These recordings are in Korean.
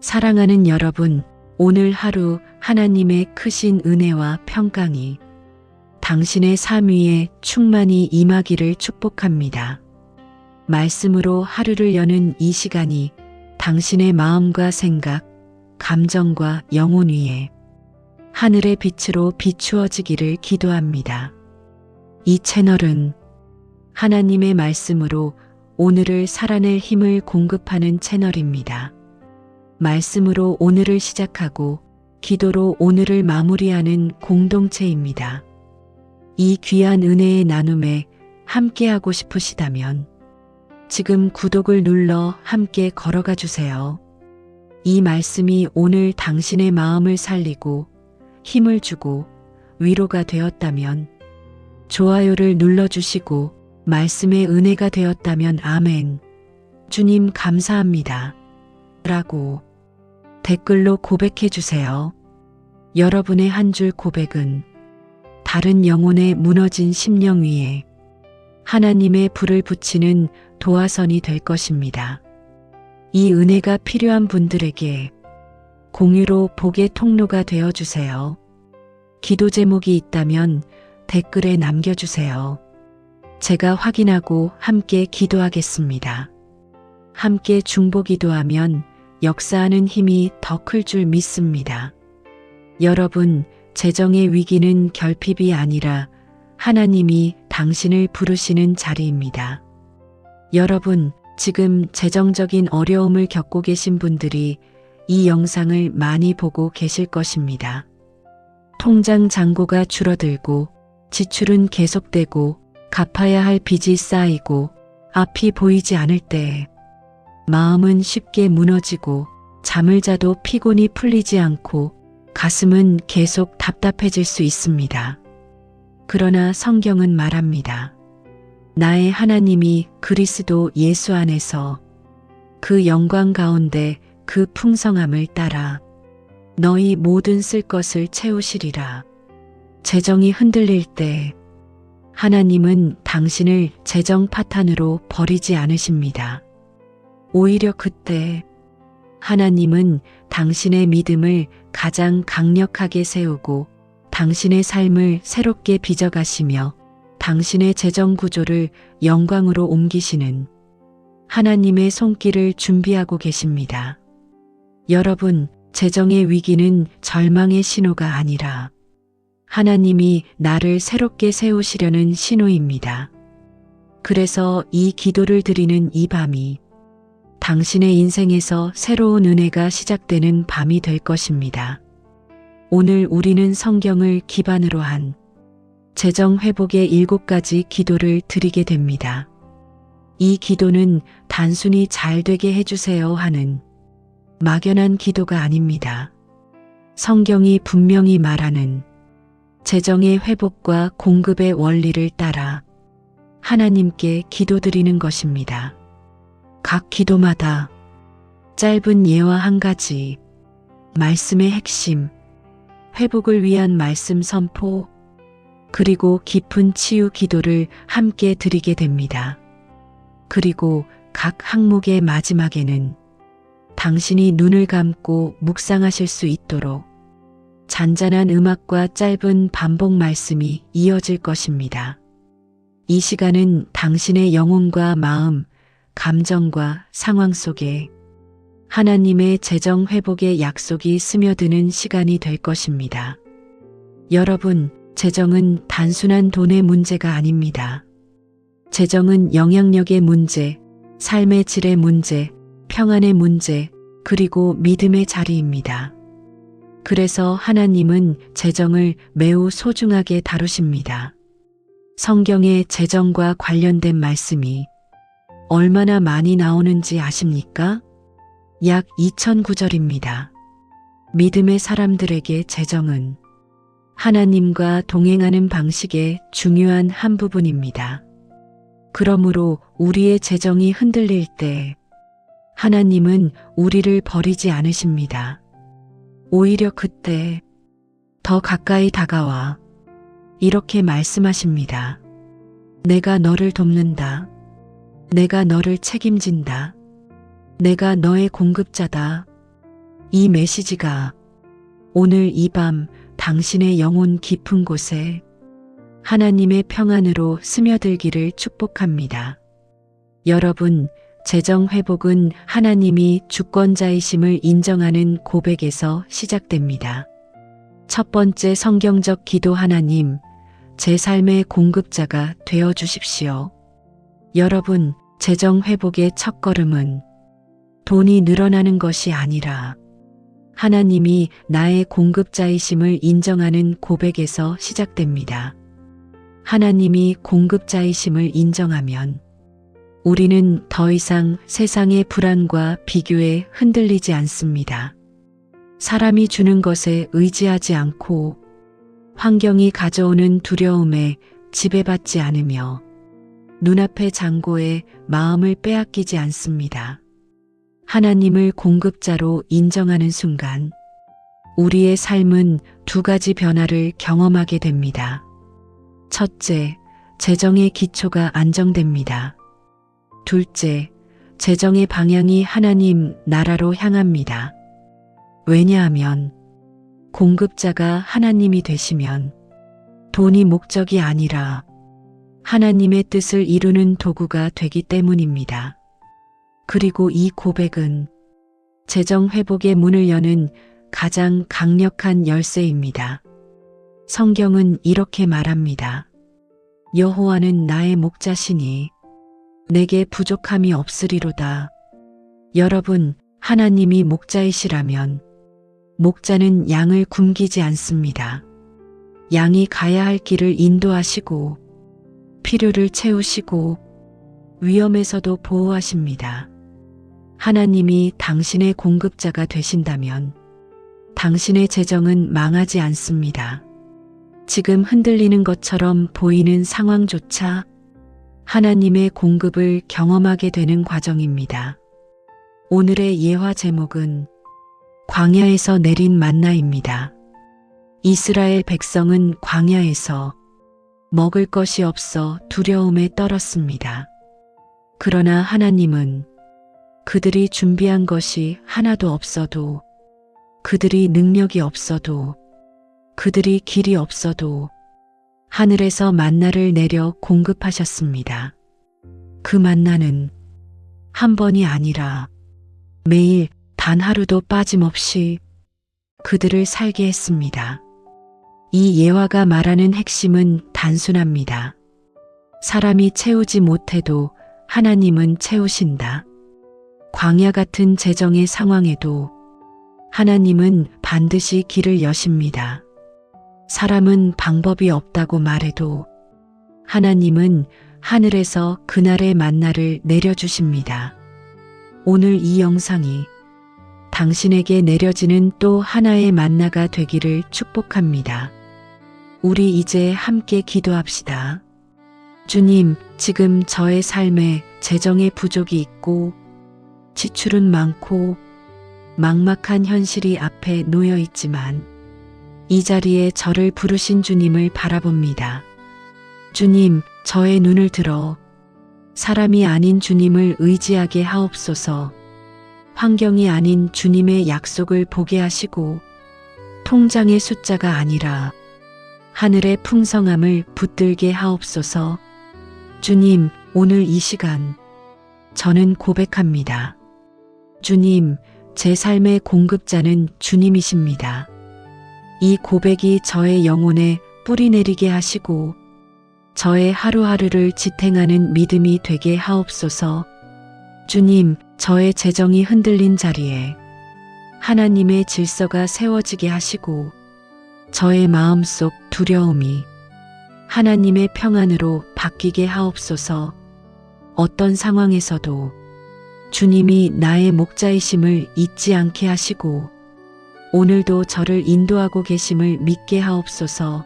사랑하는 여러분, 오늘 하루 하나님의 크신 은혜와 평강이 당신의 삶 위에 충만히 임하기를 축복합니다. 말씀으로 하루를 여는 이 시간이 당신의 마음과 생각, 감정과 영혼 위에 하늘의 빛으로 비추어지기를 기도합니다. 이 채널은 하나님의 말씀으로 오늘을 살아낼 힘을 공급하는 채널입니다. 말씀으로 오늘을 시작하고 기도로 오늘을 마무리하는 공동체입니다. 이 귀한 은혜의 나눔에 함께하고 싶으시다면 지금 구독을 눌러 함께 걸어가 주세요. 이 말씀이 오늘 당신의 마음을 살리고 힘을 주고 위로가 되었다면 좋아요를 눌러주시고 말씀의 은혜가 되었다면 아멘. 주님 감사합니다. 라고 댓글로 고백해 주세요. 여러분의 한 줄 고백은 다른 영혼의 무너진 심령 위에 하나님의 불을 붙이는 도화선이 될 것입니다. 이 은혜가 필요한 분들에게 공유로 복의 통로가 되어 주세요. 기도 제목이 있다면 댓글에 남겨주세요. 제가 확인하고 함께 기도하겠습니다. 함께 중보 기도하면 역사하는 힘이 더 클 줄 믿습니다. 여러분, 재정의 위기는 결핍이 아니라 하나님이 당신을 부르시는 자리입니다. 여러분, 지금 재정적인 어려움을 겪고 계신 분들이 이 영상을 많이 보고 계실 것입니다. 통장 잔고가 줄어들고 지출은 계속되고 갚아야 할 빚이 쌓이고 앞이 보이지 않을 때 마음은 쉽게 무너지고 잠을 자도 피곤이 풀리지 않고 가슴은 계속 답답해질 수 있습니다. 그러나 성경은 말합니다. 나의 하나님이 그리스도 예수 안에서 그 영광 가운데 그 풍성함을 따라 너희 모든 쓸 것을 채우시리라. 재정이 흔들릴 때 하나님은 당신을 재정 파탄으로 버리지 않으십니다. 오히려 그때 하나님은 당신의 믿음을 가장 강력하게 세우고 당신의 삶을 새롭게 빚어가시며 당신의 재정 구조를 영광으로 옮기시는 하나님의 손길을 준비하고 계십니다. 여러분, 재정의 위기는 절망의 신호가 아니라 하나님이 나를 새롭게 세우시려는 신호입니다. 그래서 이 기도를 드리는 이 밤이 당신의 인생에서 새로운 은혜가 시작되는 밤이 될 것입니다. 오늘 우리는 성경을 기반으로 한 재정 회복의 7가지 기도를 드리게 됩니다. 이 기도는 단순히 잘 되게 해주세요 하는 막연한 기도가 아닙니다. 성경이 분명히 말하는 재정의 회복과 공급의 원리를 따라 하나님께 기도드리는 것입니다. 각 기도마다 짧은 예와 한 가지, 말씀의 핵심, 회복을 위한 말씀 선포, 그리고 깊은 치유 기도를 함께 드리게 됩니다. 그리고 각 항목의 마지막에는 당신이 눈을 감고 묵상하실 수 있도록 잔잔한 음악과 짧은 반복 말씀이 이어질 것입니다. 이 시간은 당신의 영혼과 마음, 감정과 상황 속에 하나님의 재정 회복의 약속이 스며드는 시간이 될 것입니다. 여러분, 재정은 단순한 돈의 문제가 아닙니다. 재정은 영향력의 문제, 삶의 질의 문제, 평안의 문제, 그리고 믿음의 자리입니다. 그래서 하나님은 재정을 매우 소중하게 다루십니다. 성경의 재정과 관련된 말씀이 얼마나 많이 나오는지 아십니까? 약 2000구절입니다. 믿음의 사람들에게 재정은 하나님과 동행하는 방식의 중요한 한 부분입니다. 그러므로 우리의 재정이 흔들릴 때 하나님은 우리를 버리지 않으십니다. 오히려 그때 더 가까이 다가와 이렇게 말씀하십니다. 내가 너를 돕는다. 내가 너를 책임진다. 내가 너의 공급자다. 이 메시지가 오늘 이 밤 당신의 영혼 깊은 곳에 하나님의 평안으로 스며들기를 축복합니다. 여러분, 재정 회복은 하나님이 주권자이심을 인정하는 고백에서 시작됩니다. 첫 번째 성경적 기도. 하나님, 제 삶의 공급자가 되어 주십시오. 여러분, 재정 회복의 첫걸음은 돈이 늘어나는 것이 아니라 하나님이 나의 공급자이심을 인정하는 고백에서 시작됩니다. 하나님이 공급자이심을 인정하면 우리는 더 이상 세상의 불안과 비교에 흔들리지 않습니다. 사람이 주는 것에 의지하지 않고 환경이 가져오는 두려움에 지배받지 않으며 눈앞의 잔고에 마음을 빼앗기지 않습니다. 하나님을 공급자로 인정하는 순간 우리의 삶은 두 가지 변화를 경험하게 됩니다. 첫째, 재정의 기초가 안정됩니다. 둘째, 재정의 방향이 하나님 나라로 향합니다. 왜냐하면 공급자가 하나님이 되시면 돈이 목적이 아니라 하나님의 뜻을 이루는 도구가 되기 때문입니다. 그리고 이 고백은 재정 회복의 문을 여는 가장 강력한 열쇠입니다. 성경은 이렇게 말합니다. 여호와는 나의 목자시니 내게 부족함이 없으리로다. 여러분, 하나님이 목자이시라면 목자는 양을 굶기지 않습니다. 양이 가야 할 길을 인도하시고 필요를 채우시고 위험에서도 보호하십니다. 하나님이 당신의 공급자가 되신다면 당신의 재정은 망하지 않습니다. 지금 흔들리는 것처럼 보이는 상황조차 하나님의 공급을 경험하게 되는 과정입니다. 오늘의 예화 제목은 광야에서 내린 만나입니다. 이스라엘 백성은 광야에서 먹을 것이 없어 두려움에 떨었습니다. 그러나 하나님은 그들이 준비한 것이 하나도 없어도, 그들이 능력이 없어도, 그들이 길이 없어도 하늘에서 만나를 내려 공급하셨습니다. 그 만나는 한 번이 아니라 매일 단 하루도 빠짐없이 그들을 살게 했습니다. 이 예화가 말하는 핵심은 단순합니다. 사람이 채우지 못해도 하나님은 채우신다. 광야 같은 재정의 상황에도 하나님은 반드시 길을 여십니다. 사람은 방법이 없다고 말해도 하나님은 하늘에서 그날의 만나를 내려주십니다. 오늘 이 영상이 당신에게 내려지는 또 하나의 만나가 되기를 축복합니다. 우리 이제 함께 기도합시다. 주님, 지금 저의 삶에 재정의 부족이 있고 지출은 많고 막막한 현실이 앞에 놓여 있지만 이 자리에 저를 부르신 주님을 바라봅니다. 주님, 저의 눈을 들어 사람이 아닌 주님을 의지하게 하옵소서. 환경이 아닌 주님의 약속을 보게 하시고 통장의 숫자가 아니라 하늘의 풍성함을 붙들게 하옵소서. 주님, 오늘 이 시간 저는 고백합니다. 주님, 제 삶의 공급자는 주님이십니다. 이 고백이 저의 영혼에 뿌리 내리게 하시고 저의 하루하루를 지탱하는 믿음이 되게 하옵소서. 주님, 저의 재정이 흔들린 자리에 하나님의 질서가 세워지게 하시고 저의 마음속 두려움이 하나님의 평안으로 바뀌게 하옵소서. 어떤 상황에서도 주님이 나의 목자이심을 잊지 않게 하시고 오늘도 저를 인도하고 계심을 믿게 하옵소서.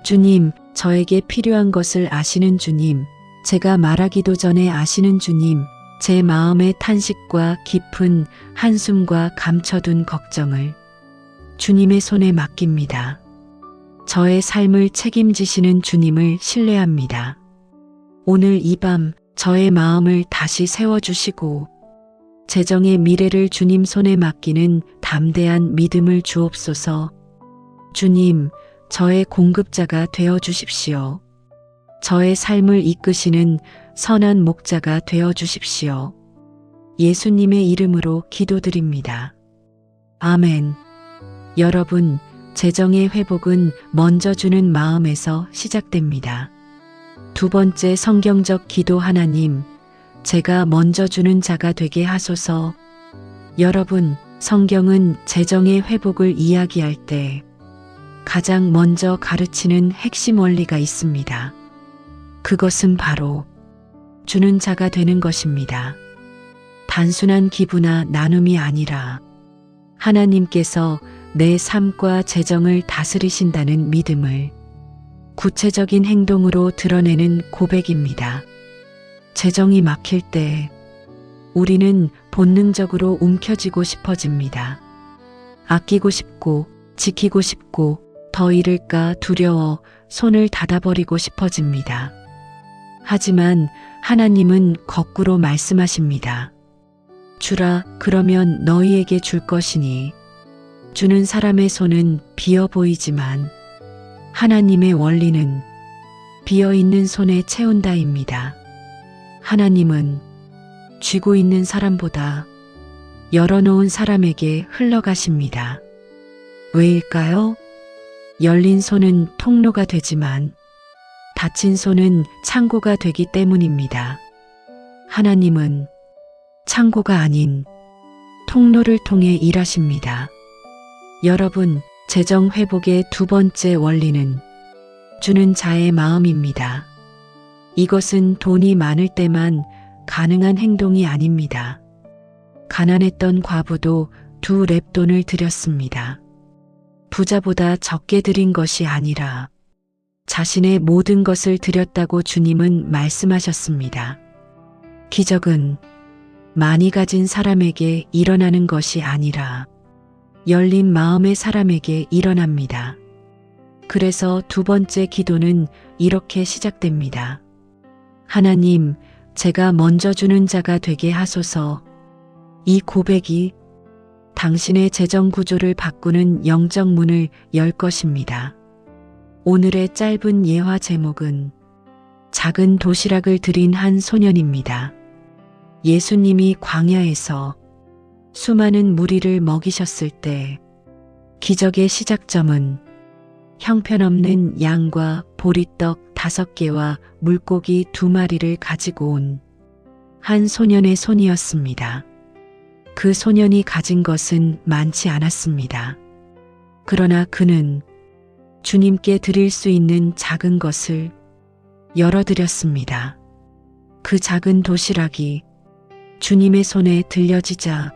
주님, 저에게 필요한 것을 아시는 주님, 제가 말하기도 전에 아시는 주님, 제 마음의 탄식과 깊은 한숨과 감춰둔 걱정을 주님의 손에 맡깁니다. 저의 삶을 책임지시는 주님을 신뢰합니다. 오늘 이 밤 저의 마음을 다시 세워주시고 재정의 미래를 주님 손에 맡기는 담대한 믿음을 주옵소서. 주님, 저의 공급자가 되어 주십시오. 저의 삶을 이끄시는 선한 목자가 되어 주십시오. 예수님의 이름으로 기도드립니다. 아멘. 여러분, 재정의 회복은 먼저 주는 마음에서 시작됩니다. 두 번째 성경적 기도. 하나님, 제가 먼저 주는 자가 되게 하소서. 여러분, 성경은 재정의 회복을 이야기할 때 가장 먼저 가르치는 핵심 원리가 있습니다. 그것은 바로 주는 자가 되는 것입니다. 단순한 기부나 나눔이 아니라 하나님께서 내 삶과 재정을 다스리신다는 믿음을 구체적인 행동으로 드러내는 고백입니다. 재정이 막힐 때 우리는 본능적으로 움켜쥐고 싶어집니다. 아끼고 싶고 지키고 싶고 더 잃을까 두려워 손을 닫아버리고 싶어집니다. 하지만 하나님은 거꾸로 말씀하십니다. 주라, 그러면 너희에게 줄 것이니. 주는 사람의 손은 비어 보이지만 하나님의 원리는 비어 있는 손에 채운다입니다. 하나님은 쥐고 있는 사람보다 열어놓은 사람에게 흘러가십니다. 왜일까요? 열린 손은 통로가 되지만 닫힌 손은 창고가 되기 때문입니다. 하나님은 창고가 아닌 통로를 통해 일하십니다. 여러분, 재정 회복의 두 번째 원리는 주는 자의 마음입니다. 이것은 돈이 많을 때만 가능한 행동이 아닙니다. 가난했던 과부도 2렙돈을 드렸습니다. 부자보다 적게 드린 것이 아니라 자신의 모든 것을 드렸다고 주님은 말씀하셨습니다. 기적은 많이 가진 사람에게 일어나는 것이 아니라 열린 마음의 사람에게 일어납니다. 그래서 두 번째 기도는 이렇게 시작됩니다. 하나님, 제가 먼저 주는 자가 되게 하소서. 이 고백이 당신의 재정 구조를 바꾸는 영적 문을 열 것입니다. 오늘의 짧은 예화 제목은 작은 도시락을 드린 한 소년입니다. 예수님이 광야에서 수많은 무리를 먹이셨을 때 기적의 시작점은 형편없는 양과 보리떡 5개와 물고기 2마리를 가지고 온 한 소년의 손이었습니다. 그 소년이 가진 것은 많지 않았습니다. 그러나 그는 주님께 드릴 수 있는 작은 것을 열어드렸습니다. 그 작은 도시락이 주님의 손에 들려지자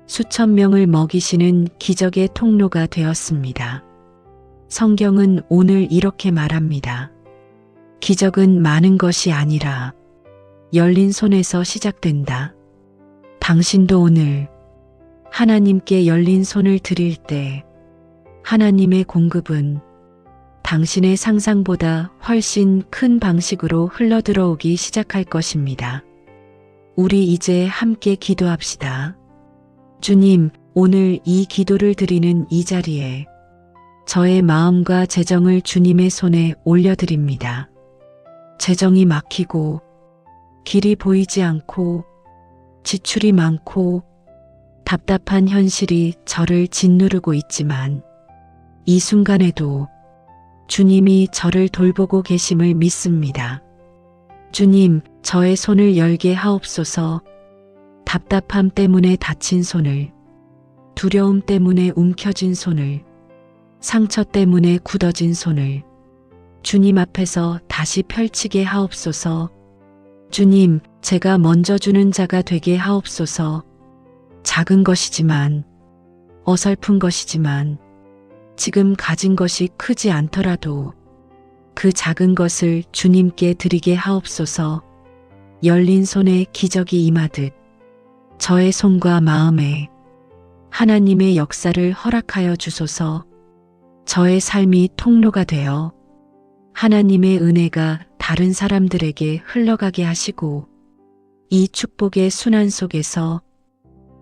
수천 명을 먹이시는 기적의 통로가 되었습니다. 성경은 오늘 이렇게 말합니다. 기적은 많은 것이 아니라 열린 손에서 시작된다. 당신도 오늘 하나님께 열린 손을 드릴 때 하나님의 공급은 당신의 상상보다 훨씬 큰 방식으로 흘러들어오기 시작할 것입니다. 우리 이제 함께 기도합시다. 주님, 오늘 이 기도를 드리는 이 자리에 저의 마음과 재정을 주님의 손에 올려드립니다. 재정이 막히고 길이 보이지 않고 지출이 많고 답답한 현실이 저를 짓누르고 있지만 이 순간에도 주님이 저를 돌보고 계심을 믿습니다. 주님, 저의 손을 열게 하옵소서. 답답함 때문에 다친 손을, 두려움 때문에 움켜쥔 손을, 상처 때문에 굳어진 손을 주님 앞에서 다시 펼치게 하옵소서. 주님, 제가 먼저 주는 자가 되게 하옵소서. 작은 것이지만, 어설픈 것이지만, 지금 가진 것이 크지 않더라도 그 작은 것을 주님께 드리게 하옵소서. 열린 손에 기적이 임하듯 저의 손과 마음에 하나님의 역사를 허락하여 주소서. 저의 삶이 통로가 되어 하나님의 은혜가 다른 사람들에게 흘러가게 하시고 이 축복의 순환 속에서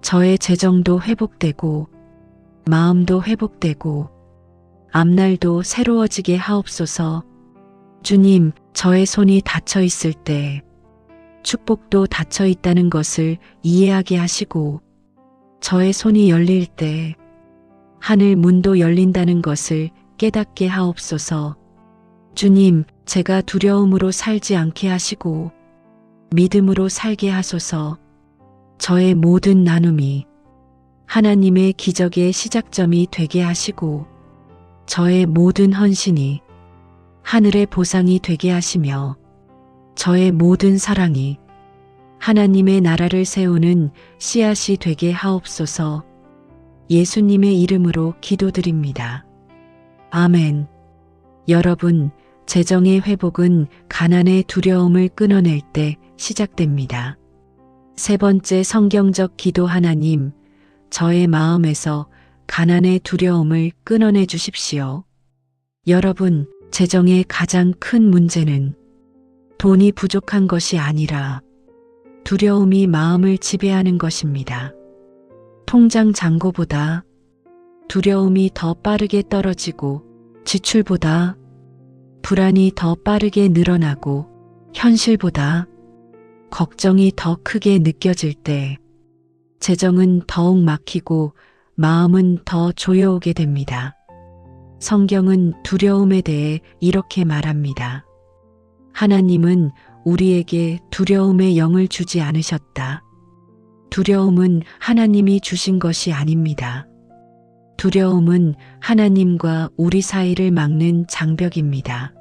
저의 재정도 회복되고 마음도 회복되고 앞날도 새로워지게 하옵소서. 주님, 저의 손이 닫혀 있을 때 축복도 닫혀 있다는 것을 이해하게 하시고 저의 손이 열릴 때 하늘 문도 열린다는 것을 깨닫게 하옵소서. 주님, 제가 두려움으로 살지 않게 하시고 믿음으로 살게 하소서. 저의 모든 나눔이 하나님의 기적의 시작점이 되게 하시고 저의 모든 헌신이 하늘의 보상이 되게 하시며 저의 모든 사랑이 하나님의 나라를 세우는 씨앗이 되게 하옵소서. 예수님의 이름으로 기도드립니다. 아멘. 여러분, 재정의 회복은 가난의 두려움을 끊어낼 때 시작됩니다. 세 번째 성경적 기도. 하나님, 저의 마음에서 가난의 두려움을 끊어내 주십시오. 여러분, 재정의 가장 큰 문제는 돈이 부족한 것이 아니라 두려움이 마음을 지배하는 것입니다. 통장 잔고보다 두려움이 더 빠르게 떨어지고 지출보다 불안이 더 빠르게 늘어나고 현실보다 걱정이 더 크게 느껴질 때 재정은 더욱 막히고 마음은 더 조여오게 됩니다. 성경은 두려움에 대해 이렇게 말합니다. 하나님은 우리에게 두려움의 영을 주지 않으셨다. 두려움은 하나님이 주신 것이 아닙니다. 두려움은 하나님과 우리 사이를 막는 장벽입니다.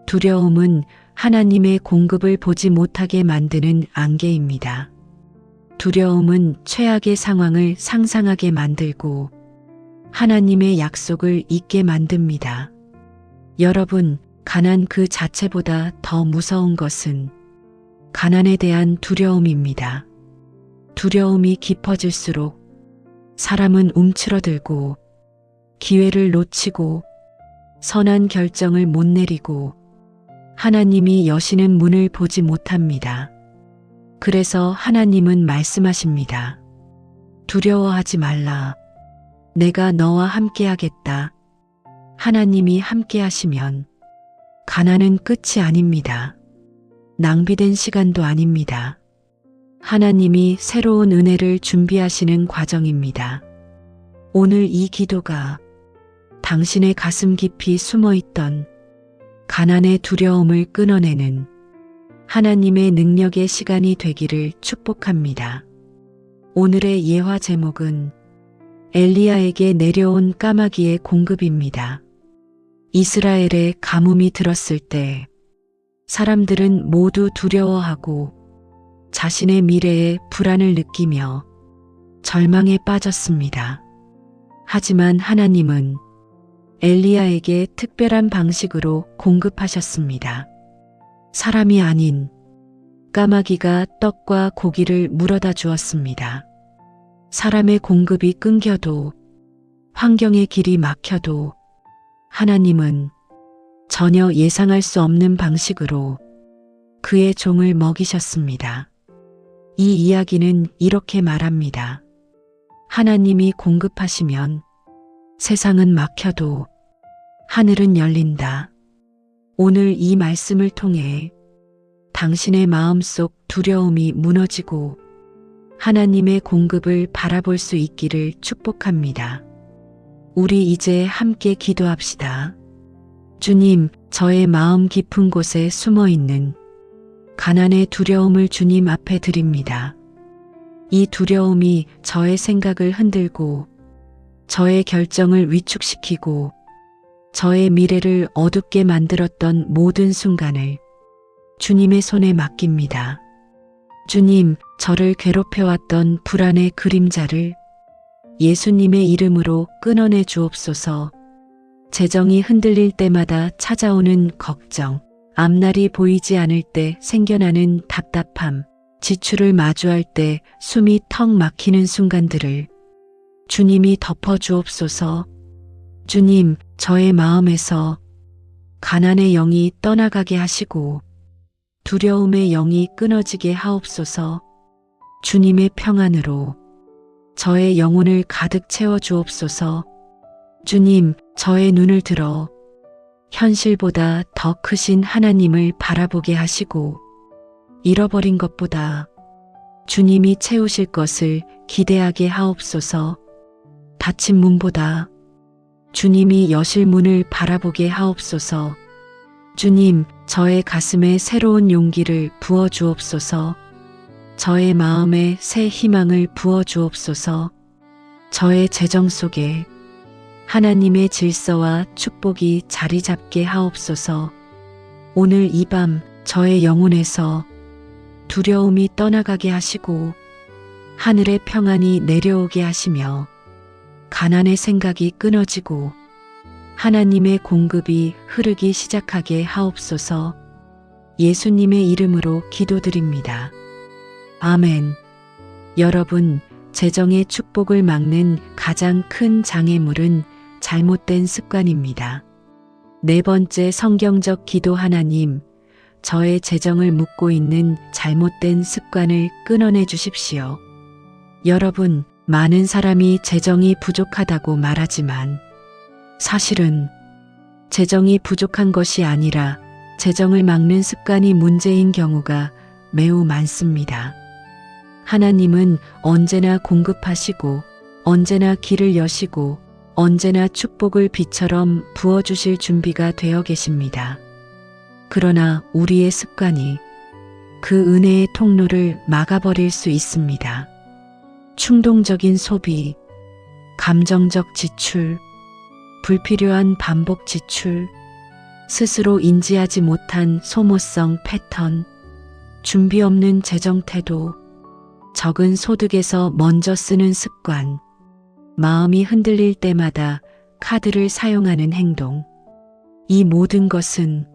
두려움은 하나님의 공급을 보지 못하게 만드는 안개입니다. 두려움은 최악의 상황을 상상하게 만들고 하나님의 약속을 잊게 만듭니다. 여러분, 가난 그 자체보다 더 무서운 것은 가난에 대한 두려움입니다. 두려움이 깊어질수록 사람은 움츠러들고 기회를 놓치고 선한 결정을 못 내리고 하나님이 여시는 문을 보지 못합니다. 그래서 하나님은 말씀하십니다. 두려워하지 말라. 내가 너와 함께 하겠다. 하나님이 함께 하시면 가난은 끝이 아닙니다. 낭비된 시간도 아닙니다. 하나님이 새로운 은혜를 준비하시는 과정입니다. 오늘 이 기도가 당신의 가슴 깊이 숨어있던 가난의 두려움을 끊어내는 하나님의 능력의 시간이 되기를 축복합니다. 오늘의 예화 제목은 엘리야에게 내려온 까마귀의 공급입니다. 이스라엘의 가뭄이 들었을 때 사람들은 모두 두려워하고 자신의 미래에 불안을 느끼며 절망에 빠졌습니다. 하지만 하나님은 엘리야에게 특별한 방식으로 공급하셨습니다. 사람이 아닌 까마귀가 떡과 고기를 물어다 주었습니다. 사람의 공급이 끊겨도 환경의 길이 막혀도 하나님은 전혀 예상할 수 없는 방식으로 그의 종을 먹이셨습니다. 이 이야기는 이렇게 말합니다. 하나님이 공급하시면 세상은 막혀도 하늘은 열린다. 오늘 이 말씀을 통해 당신의 마음속 두려움이 무너지고 하나님의 공급을 바라볼 수 있기를 축복합니다. 우리 이제 함께 기도합시다. 주님, 저의 마음 깊은 곳에 숨어 있는 가난의 두려움을 주님 앞에 드립니다. 이 두려움이 저의 생각을 흔들고 저의 결정을 위축시키고 저의 미래를 어둡게 만들었던 모든 순간을 주님의 손에 맡깁니다. 주님, 저를 괴롭혀왔던 불안의 그림자를 예수님의 이름으로 끊어내 주옵소서. 재정이 흔들릴 때마다 찾아오는 걱정, 앞날이 보이지 않을 때 생겨나는 답답함, 지출을 마주할 때 숨이 턱 막히는 순간들을 주님이 덮어 주옵소서. 주님, 저의 마음에서 가난의 영이 떠나가게 하시고 두려움의 영이 끊어지게 하옵소서. 주님의 평안으로 저의 영혼을 가득 채워 주옵소서. 주님, 저의 눈을 들어 현실보다 더 크신 하나님을 바라보게 하시고 잃어버린 것보다 주님이 채우실 것을 기대하게 하옵소서. 닫힌 문보다 주님이 여실 문을 바라보게 하옵소서. 주님, 저의 가슴에 새로운 용기를 부어 주옵소서. 저의 마음에 새 희망을 부어 주옵소서. 저의 재정 속에 하나님의 질서와 축복이 자리 잡게 하옵소서. 오늘 이 밤 저의 영혼에서 두려움이 떠나가게 하시고 하늘의 평안이 내려오게 하시며 가난의 생각이 끊어지고 하나님의 공급이 흐르기 시작하게 하옵소서. 예수님의 이름으로 기도드립니다. 아멘. 여러분, 재정의 축복을 막는 가장 큰 장애물은 잘못된 습관입니다. 네 번째 성경적 기도. 하나님, 저의 재정을 묶고 있는 잘못된 습관을 끊어내 주십시오. 여러분, 많은 사람이 재정이 부족하다고 말하지만 사실은 재정이 부족한 것이 아니라 재정을 막는 습관이 문제인 경우가 매우 많습니다. 하나님은 언제나 공급하시고 언제나 길을 여시고 언제나 축복을 비처럼 부어주실 준비가 되어 계십니다. 그러나 우리의 습관이 그 은혜의 통로를 막아버릴 수 있습니다. 충동적인 소비, 감정적 지출, 불필요한 반복 지출, 스스로 인지하지 못한 소모성 패턴, 준비 없는 재정 태도, 적은 소득에서 먼저 쓰는 습관, 마음이 흔들릴 때마다 카드를 사용하는 행동. 이 모든 것은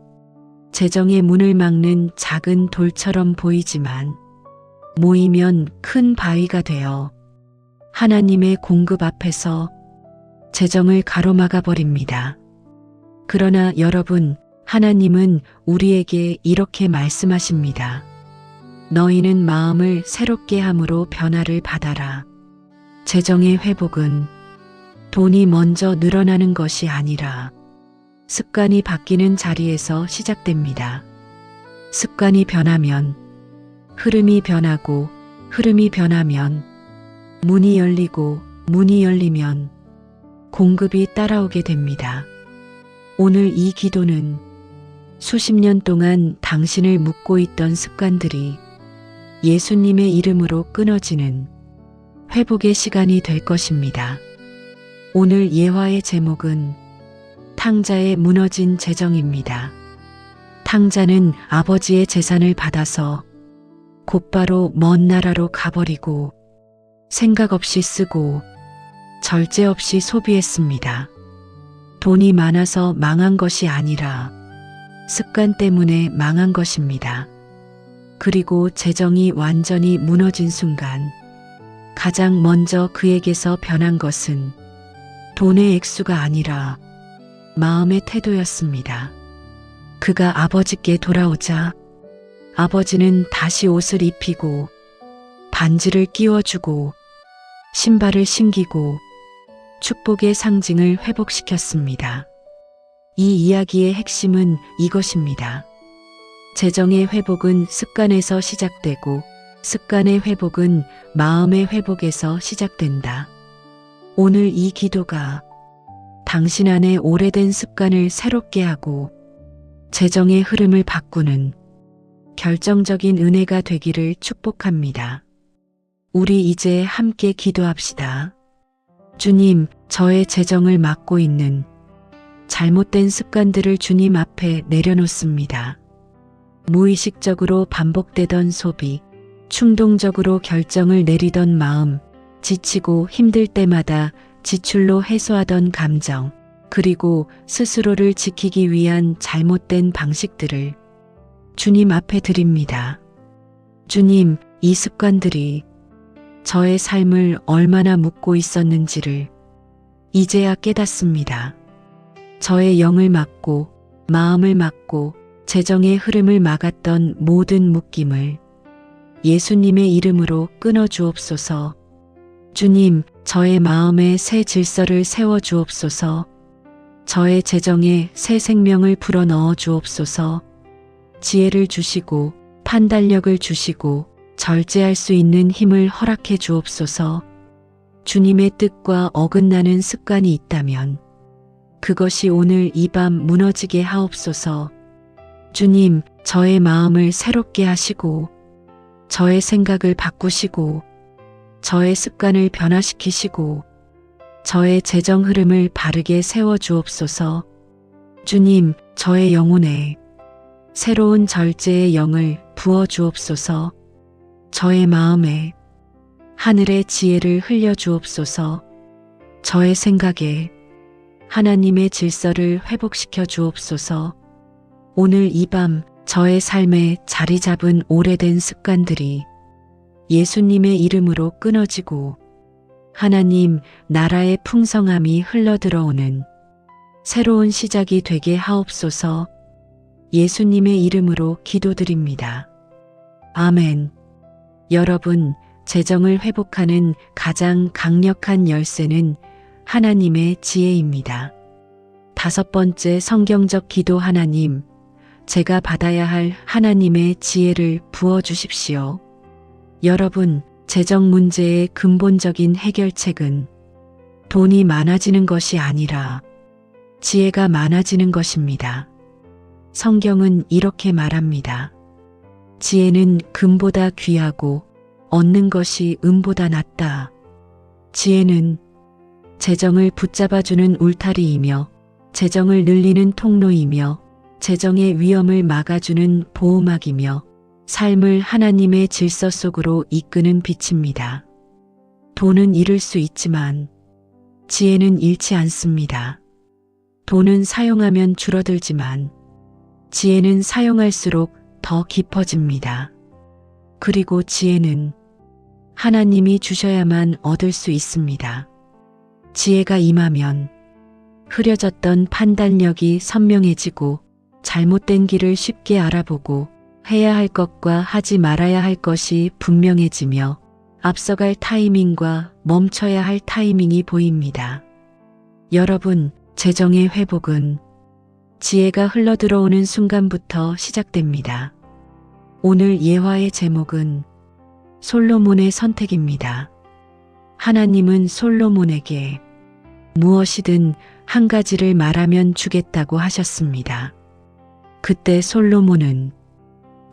재정의 문을 막는 작은 돌처럼 보이지만 모이면 큰 바위가 되어 하나님의 공급 앞에서 재정을 가로막아 버립니다. 그러나 여러분, 하나님은 우리에게 이렇게 말씀하십니다. 너희는 마음을 새롭게 함으로 변화를 받아라. 재정의 회복은 돈이 먼저 늘어나는 것이 아니라 습관이 바뀌는 자리에서 시작됩니다. 습관이 변하면 흐름이 변하고 흐름이 변하면 문이 열리고 문이 열리면 공급이 따라오게 됩니다. 오늘 이 기도는 수십 년 동안 당신을 묶고 있던 습관들이 예수님의 이름으로 끊어지는 회복의 시간이 될 것입니다. 오늘 예화의 제목은 탕자의 무너진 재정입니다. 탕자는 아버지의 재산을 받아서 곧바로 먼 나라로 가버리고 생각 없이 쓰고 절제 없이 소비했습니다. 돈이 많아서 망한 것이 아니라 습관 때문에 망한 것입니다. 그리고 재정이 완전히 무너진 순간 가장 먼저 그에게서 변한 것은 돈의 액수가 아니라 마음의 태도였습니다. 그가 아버지께 돌아오자 아버지는 다시 옷을 입히고 반지를 끼워주고 신발을 신기고 축복의 상징을 회복시켰습니다. 이 이야기의 핵심은 이것입니다. 재정의 회복은 습관에서 시작되고 습관의 회복은 마음의 회복에서 시작된다. 오늘 이 기도가 당신 안에 오래된 습관을 새롭게 하고 재정의 흐름을 바꾸는 결정적인 은혜가 되기를 축복합니다. 우리 이제 함께 기도합시다. 주님, 저의 재정을 막고 있는 잘못된 습관들을 주님 앞에 내려놓습니다. 무의식적으로 반복되던 소비, 충동적으로 결정을 내리던 마음, 지치고 힘들 때마다 지출로 해소하던 감정, 그리고 스스로를 지키기 위한 잘못된 방식들을 주님 앞에 드립니다. 주님, 이 습관들이 저의 삶을 얼마나 묶고 있었는지를 이제야 깨닫습니다. 저의 영을 막고 마음을 막고 재정의 흐름을 막았던 모든 묶임을 예수님의 이름으로 끊어 주옵소서. 주님, 저의 마음에 새 질서를 세워 주옵소서. 저의 재정에 새 생명을 불어넣어 주옵소서. 지혜를 주시고 판단력을 주시고 절제할 수 있는 힘을 허락해 주옵소서. 주님의 뜻과 어긋나는 습관이 있다면 그것이 오늘 이 밤 무너지게 하옵소서. 주님, 저의 마음을 새롭게 하시고 저의 생각을 바꾸시고 저의 습관을 변화시키시고 저의 재정 흐름을 바르게 세워 주옵소서. 주님, 저의 영혼에 새로운 절제의 영을 부어 주옵소서. 저의 마음에 하늘의 지혜를 흘려 주옵소서. 저의 생각에 하나님의 질서를 회복시켜 주옵소서. 오늘 이 밤 저의 삶에 자리 잡은 오래된 습관들이 예수님의 이름으로 끊어지고 하나님 나라의 풍성함이 흘러들어오는 새로운 시작이 되게 하옵소서. 예수님의 이름으로 기도드립니다. 아멘. 여러분, 재정을 회복하는 가장 강력한 열쇠는 하나님의 지혜입니다. 5번째 성경적 기도. 하나님, 제가 받아야 할 하나님의 지혜를 부어 주십시오. 여러분, 재정 문제의 근본적인 해결책은 돈이 많아지는 것이 아니라 지혜가 많아지는 것입니다. 성경은 이렇게 말합니다. 지혜는 금보다 귀하고 얻는 것이 은보다 낫다. 지혜는 재정을 붙잡아주는 울타리이며 재정을 늘리는 통로이며 재정의 위험을 막아주는 보호막이며 삶을 하나님의 질서 속으로 이끄는 빛입니다. 돈은 잃을 수 있지만 지혜는 잃지 않습니다. 돈은 사용하면 줄어들지만 지혜는 사용할수록 더 깊어집니다. 그리고 지혜는 하나님이 주셔야만 얻을 수 있습니다. 지혜가 임하면 흐려졌던 판단력이 선명해지고 잘못된 길을 쉽게 알아보고 해야 할 것과 하지 말아야 할 것이 분명해지며 앞서갈 타이밍과 멈춰야 할 타이밍이 보입니다. 여러분, 재정의 회복은 지혜가 흘러들어오는 순간부터 시작됩니다. 오늘 예화의 제목은 솔로몬의 선택입니다. 하나님은 솔로몬에게 무엇이든 한 가지를 말하면 주겠다고 하셨습니다. 그때 솔로몬은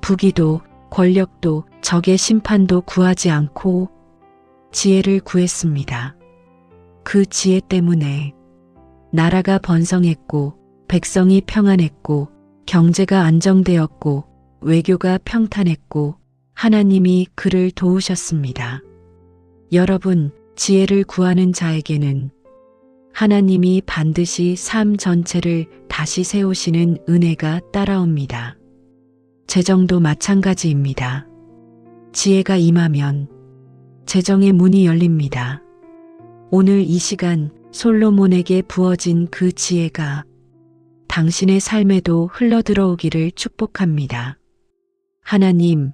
부귀도 권력도 적의 심판도 구하지 않고 지혜를 구했습니다. 그 지혜 때문에 나라가 번성했고 백성이 평안했고 경제가 안정되었고 외교가 평탄했고 하나님이 그를 도우셨습니다. 여러분, 지혜를 구하는 자에게는 하나님이 반드시 삶 전체를 다시 세우시는 은혜가 따라옵니다. 재정도 마찬가지입니다. 지혜가 임하면 재정의 문이 열립니다. 오늘 이 시간 솔로몬에게 부어진 그 지혜가 당신의 삶에도 흘러들어오기를 축복합니다. 하나님,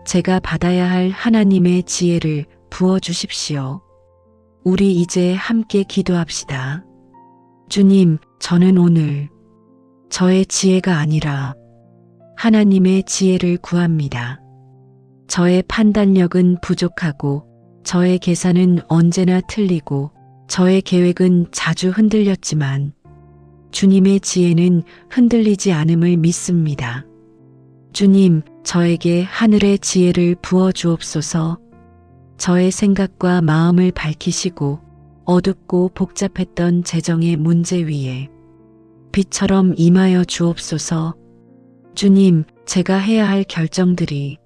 제가 받아야 할 하나님의 지혜를 부어 주십시오. 우리 이제 함께 기도합시다. 주님, 저는 오늘 저의 지혜가 아니라 하나님의 지혜를 구합니다. 저의 판단력은 부족하고 저의 계산은 언제나 틀리고 저의 계획은 자주 흔들렸지만 주님의 지혜는 흔들리지 않음을 믿습니다. 주님, 저에게 하늘의 지혜를 부어 주옵소서. 저의 생각과 마음을 밝히시고 어둡고 복잡했던 재정의 문제 위에 빛처럼 임하여 주옵소서. 주님, 제가 해야 할 결정들이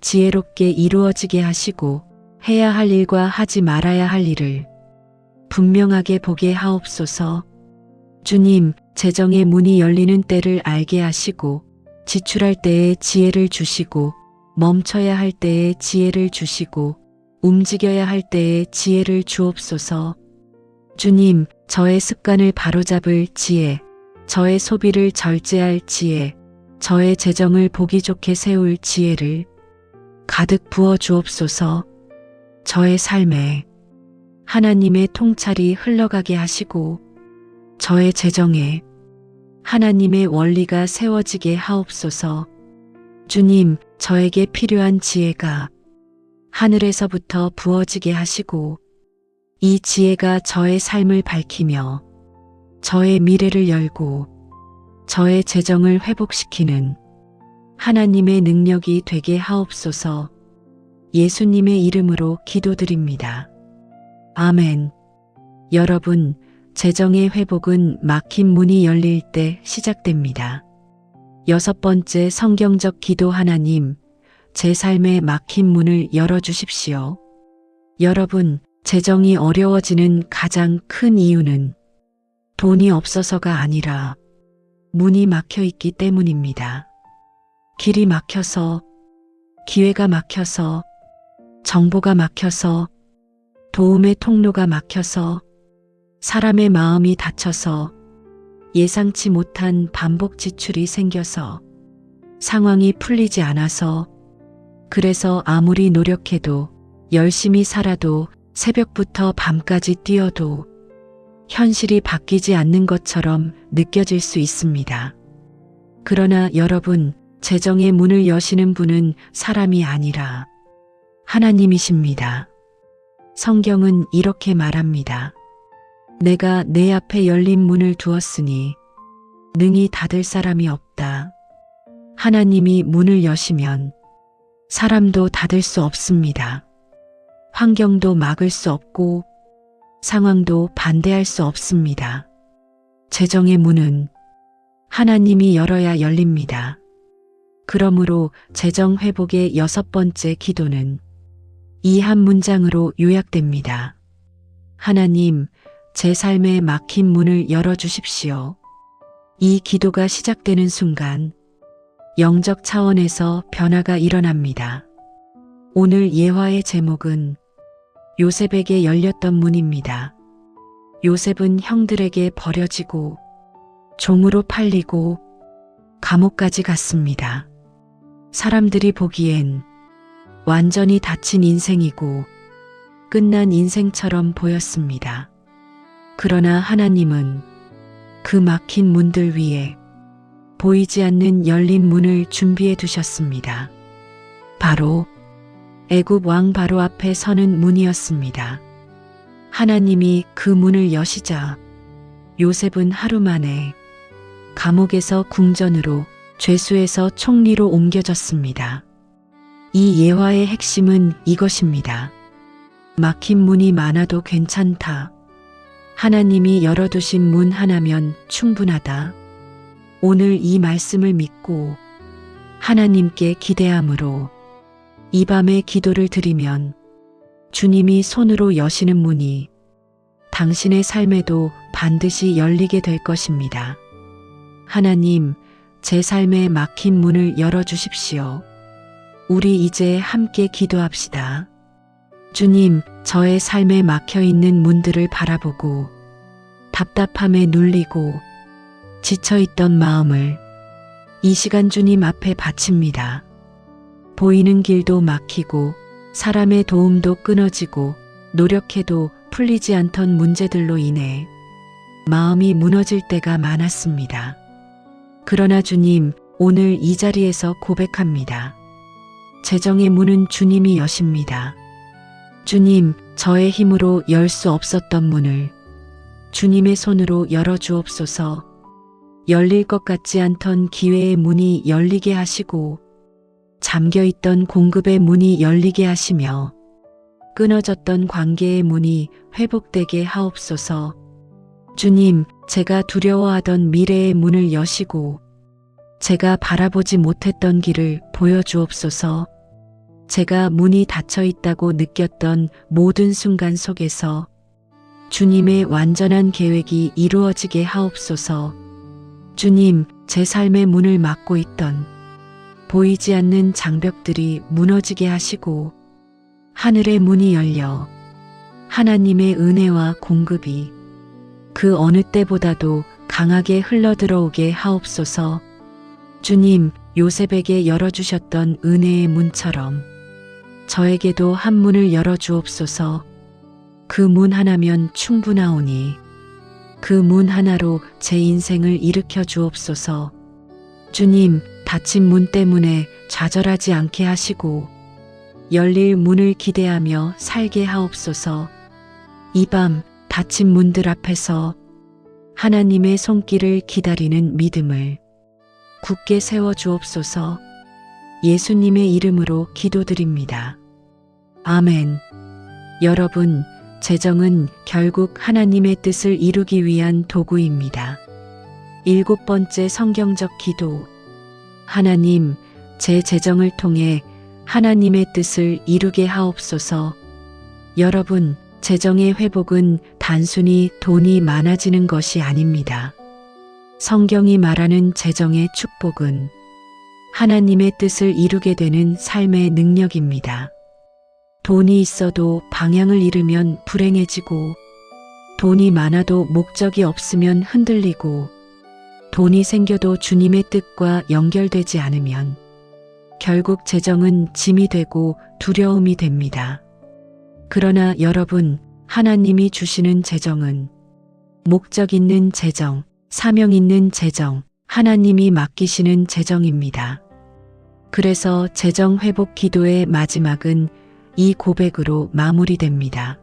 지혜롭게 이루어지게 하시고 해야 할 일과 하지 말아야 할 일을 분명하게 보게 하옵소서. 주님, 재정의 문이 열리는 때를 알게 하시고 지출할 때에 지혜를 주시고 멈춰야 할 때에 지혜를 주시고 움직여야 할 때에 지혜를 주옵소서. 주님, 저의 습관을 바로잡을 지혜, 저의 소비를 절제할 지혜, 저의 재정을 보기 좋게 세울 지혜를 가득 부어 주옵소서. 저의 삶에 하나님의 통찰이 흘러가게 하시고 저의 재정에 하나님의 원리가 세워지게 하옵소서. 주님, 저에게 필요한 지혜가 하늘에서부터 부어지게 하시고 이 지혜가 저의 삶을 밝히며 저의 미래를 열고 저의 재정을 회복시키는 하나님의 능력이 되게 하옵소서. 예수님의 이름으로 기도드립니다. 아멘. 여러분, 재정의 회복은 막힌 문이 열릴 때 시작됩니다. 6번째 성경적 기도. 하나님, 제 삶의 막힌 문을 열어주십시오. 여러분, 재정이 어려워지는 가장 큰 이유는 돈이 없어서가 아니라 문이 막혀 있기 때문입니다. 길이 막혀서, 기회가 막혀서, 정보가 막혀서, 도움의 통로가 막혀서, 사람의 마음이 닫혀서, 예상치 못한 반복 지출이 생겨서, 상황이 풀리지 않아서, 그래서 아무리 노력해도, 열심히 살아도, 새벽부터 밤까지 뛰어도 현실이 바뀌지 않는 것처럼 느껴질 수 있습니다. 그러나 여러분, 재정의 문을 여시는 분은 사람이 아니라 하나님이십니다. 성경은 이렇게 말합니다. 내가 내 앞에 열린 문을 두었으니 능히 닫을 사람이 없다. 하나님이 문을 여시면 사람도 닫을 수 없습니다. 환경도 막을 수 없고 상황도 반대할 수 없습니다. 재정의 문은 하나님이 열어야 열립니다. 그러므로 재정 회복의 6번째 기도는 이 한 문장으로 요약됩니다. 하나님, 제 삶의 막힌 문을 열어주십시오. 이 기도가 시작되는 순간 영적 차원에서 변화가 일어납니다. 오늘 예화의 제목은 요셉에게 열렸던 문입니다. 요셉은 형들에게 버려지고 종으로 팔리고 감옥까지 갔습니다. 사람들이 보기엔 완전히 닫힌 인생이고 끝난 인생처럼 보였습니다. 그러나 하나님은 그 막힌 문들 위에 보이지 않는 열린 문을 준비해 두셨습니다. 바로 애굽 왕 바로 앞에 서는 문이었습니다. 하나님이 그 문을 여시자 요셉은 하루 만에 감옥에서 궁전으로, 죄수에서 총리로 옮겨졌습니다. 이 예화의 핵심은 이것입니다. 막힌 문이 많아도 괜찮다. 하나님이 열어두신 문 하나면 충분하다. 오늘 이 말씀을 믿고 하나님께 기대함으로 이 밤에 기도를 드리면 주님이 손으로 여시는 문이 당신의 삶에도 반드시 열리게 될 것입니다. 하나님, 제 삶의 막힌 문을 열어주십시오. 우리 이제 함께 기도합시다. 주님, 저의 삶에 막혀있는 문들을 바라보고 답답함에 눌리고 지쳐있던 마음을 이 시간 주님 앞에 바칩니다. 보이는 길도 막히고 사람의 도움도 끊어지고 노력해도 풀리지 않던 문제들로 인해 마음이 무너질 때가 많았습니다. 그러나 주님, 오늘 이 자리에서 고백합니다. 재정의 문은 주님이 여십니다. 주님, 저의 힘으로 열 수 없었던 문을 주님의 손으로 열어주옵소서. 열릴 것 같지 않던 기회의 문이 열리게 하시고 잠겨있던 공급의 문이 열리게 하시며 끊어졌던 관계의 문이 회복되게 하옵소서. 주님, 제가 두려워하던 미래의 문을 여시고 제가 바라보지 못했던 길을 보여주옵소서. 제가 문이 닫혀 있다고 느꼈던 모든 순간 속에서 주님의 완전한 계획이 이루어지게 하옵소서. 주님, 제 삶의 문을 막고 있던 보이지 않는 장벽들이 무너지게 하시고 하늘의 문이 열려 하나님의 은혜와 공급이 그 어느 때보다도 강하게 흘러들어오게 하옵소서. 주님, 요셉에게 열어주셨던 은혜의 문처럼 저에게도 한 문을 열어주옵소서. 그 문 하나면 충분하오니 그 문 하나로 제 인생을 일으켜 주옵소서. 주님, 닫힌 문 때문에 좌절하지 않게 하시고 열릴 문을 기대하며 살게 하옵소서. 이 밤 닫힌 문들 앞에서 하나님의 손길을 기다리는 믿음을 굳게 세워 주옵소서. 예수님의 이름으로 기도드립니다. 아멘. 여러분, 재정은 결국 하나님의 뜻을 이루기 위한 도구입니다. 7번째 성경적 기도. 하나님, 제 재정을 통해 하나님의 뜻을 이루게 하옵소서. 여러분, 재정의 회복은 단순히 돈이 많아지는 것이 아닙니다. 성경이 말하는 재정의 축복은 하나님의 뜻을 이루게 되는 삶의 능력입니다. 돈이 있어도 방향을 잃으면 불행해지고, 돈이 많아도 목적이 없으면 흔들리고, 돈이 생겨도 주님의 뜻과 연결되지 않으면 결국 재정은 짐이 되고 두려움이 됩니다. 그러나 여러분, 하나님이 주시는 재정은 목적 있는 재정, 사명 있는 재정, 하나님이 맡기시는 재정입니다. 그래서 재정 회복 기도의 마지막은 이 고백으로 마무리됩니다.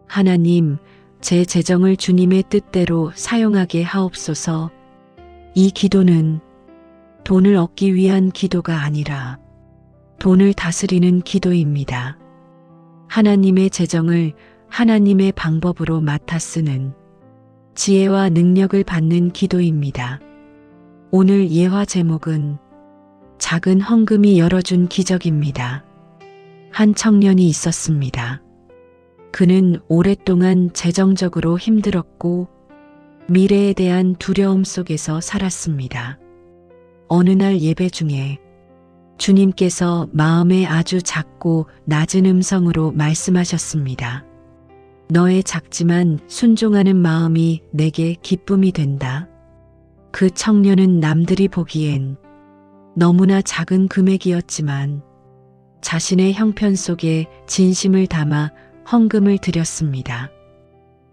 하나님, 제 재정을 주님의 뜻대로 사용하게 하옵소서. 이 기도는 돈을 얻기 위한 기도가 아니라 돈을 다스리는 기도입니다. 하나님의 재정을 하나님의 방법으로 맡아 쓰는 지혜와 능력을 받는 기도입니다. 오늘 예화 제목은 작은 헌금이 열어준 기적입니다. 한 청년이 있었습니다. 그는 오랫동안 재정적으로 힘들었고 미래에 대한 두려움 속에서 살았습니다. 어느 날 예배 중에 주님께서 마음에 아주 작고 낮은 음성으로 말씀하셨습니다. 너의 작지만 순종하는 마음이 내게 기쁨이 된다. 그 청년은 남들이 보기엔 너무나 작은 금액이었지만 자신의 형편 속에 진심을 담아 헌금을 드렸습니다.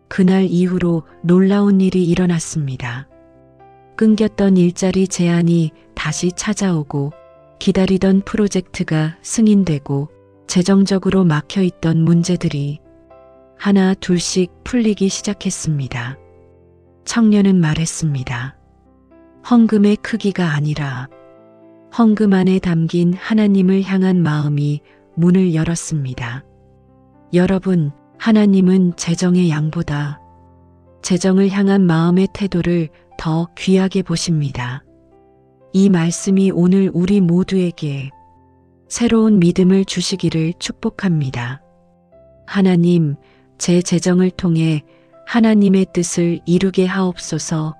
그날 이후로 놀라운 일이 일어났습니다. 끊겼던 일자리 제안이 다시 찾아오고 기다리던 프로젝트가 승인되고 재정적으로 막혀있던 문제들이 하나 둘씩 풀리기 시작했습니다. 청년은 말했습니다. 헌금의 크기가 아니라 헌금 안에 담긴 하나님을 향한 마음이 문을 열었습니다. 여러분, 하나님은 재정의 양보다 재정을 향한 마음의 태도를 더 귀하게 보십니다. 이 말씀이 오늘 우리 모두에게 새로운 믿음을 주시기를 축복합니다. 하나님, 제 재정을 통해 하나님의 뜻을 이루게 하옵소서.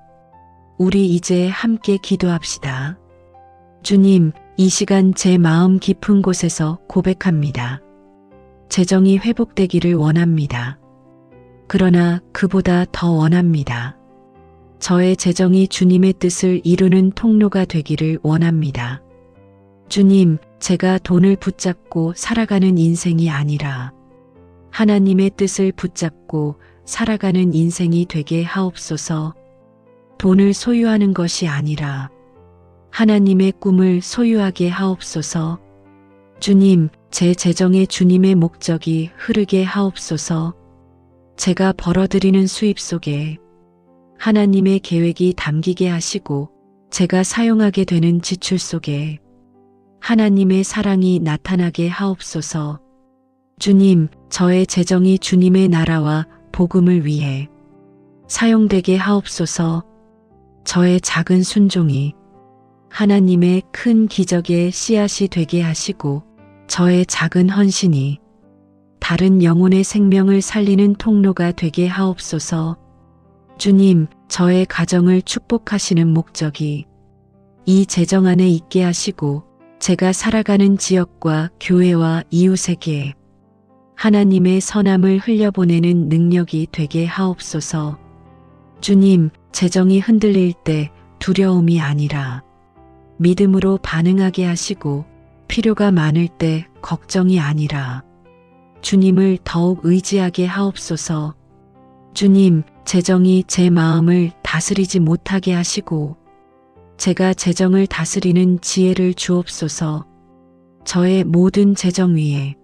우리 이제 함께 기도합시다. 주님, 이 시간 제 마음 깊은 곳에서 고백합니다. 재정이 회복되기를 원합니다. 그러나 그보다 더 원합니다. 저의 재정이 주님의 뜻을 이루는 통로가 되기를 원합니다. 주님, 제가 돈을 붙잡고 살아가는 인생이 아니라 하나님의 뜻을 붙잡고 살아가는 인생이 되게 하옵소서. 돈을 소유하는 것이 아니라 하나님의 꿈을 소유하게 하옵소서. 주님, 제 재정에 주님의 목적이 흐르게 하옵소서. 제가 벌어들이는 수입 속에 하나님의 계획이 담기게 하시고 제가 사용하게 되는 지출 속에 하나님의 사랑이 나타나게 하옵소서. 주님, 저의 재정이 주님의 나라와 복음을 위해 사용되게 하옵소서. 저의 작은 순종이 하나님의 큰 기적의 씨앗이 되게 하시고 저의 작은 헌신이 다른 영혼의 생명을 살리는 통로가 되게 하옵소서. 주님, 저의 가정을 축복하시는 목적이 이 재정 안에 있게 하시고 제가 살아가는 지역과 교회와 이웃에게 하나님의 선함을 흘려보내는 능력이 되게 하옵소서. 주님, 재정이 흔들릴 때 두려움이 아니라 믿음으로 반응하게 하시고 필요가 많을 때 걱정이 아니라 주님을 더욱 의지하게 하옵소서. 주님, 재정이 제 마음을 다스리지 못하게 하시고 제가 재정을 다스리는 지혜를 주옵소서. 저의 모든 재정 위에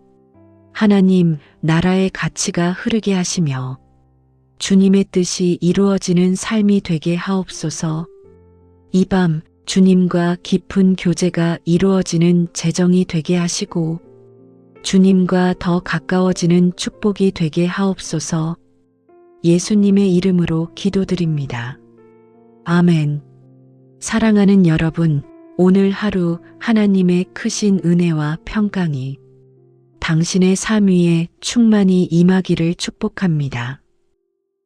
하나님 나라의 가치가 흐르게 하시며 주님의 뜻이 이루어지는 삶이 되게 하옵소서. 이 밤 주님과 깊은 교제가 이루어지는 재정이 되게 하시고 주님과 더 가까워지는 축복이 되게 하옵소서. 예수님의 이름으로 기도드립니다. 아멘. 사랑하는 여러분, 오늘 하루 하나님의 크신 은혜와 평강이 당신의 삶 위에 충만히 임하기를 축복합니다.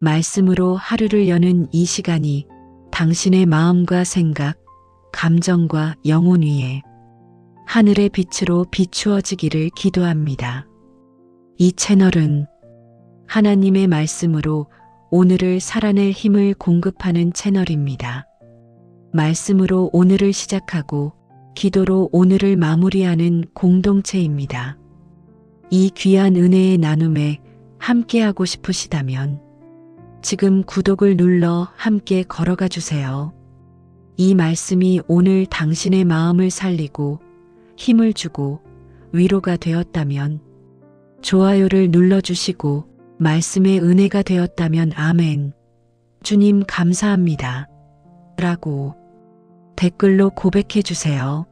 말씀으로 하루를 여는 이 시간이 당신의 마음과 생각, 감정과 영혼 위에 하늘의 빛으로 비추어지기를 기도합니다. 이 채널은 하나님의 말씀으로 오늘을 살아낼 힘을 공급하는 채널입니다. 말씀으로 오늘을 시작하고 기도로 오늘을 마무리하는 공동체입니다. 이 귀한 은혜의 나눔에 함께하고 싶으시다면 지금 구독을 눌러 함께 걸어가 주세요. 이 말씀이 오늘 당신의 마음을 살리고 힘을 주고 위로가 되었다면 좋아요를 눌러주시고 말씀의 은혜가 되었다면 아멘. 주님 감사합니다. 라고 댓글로 고백해 주세요.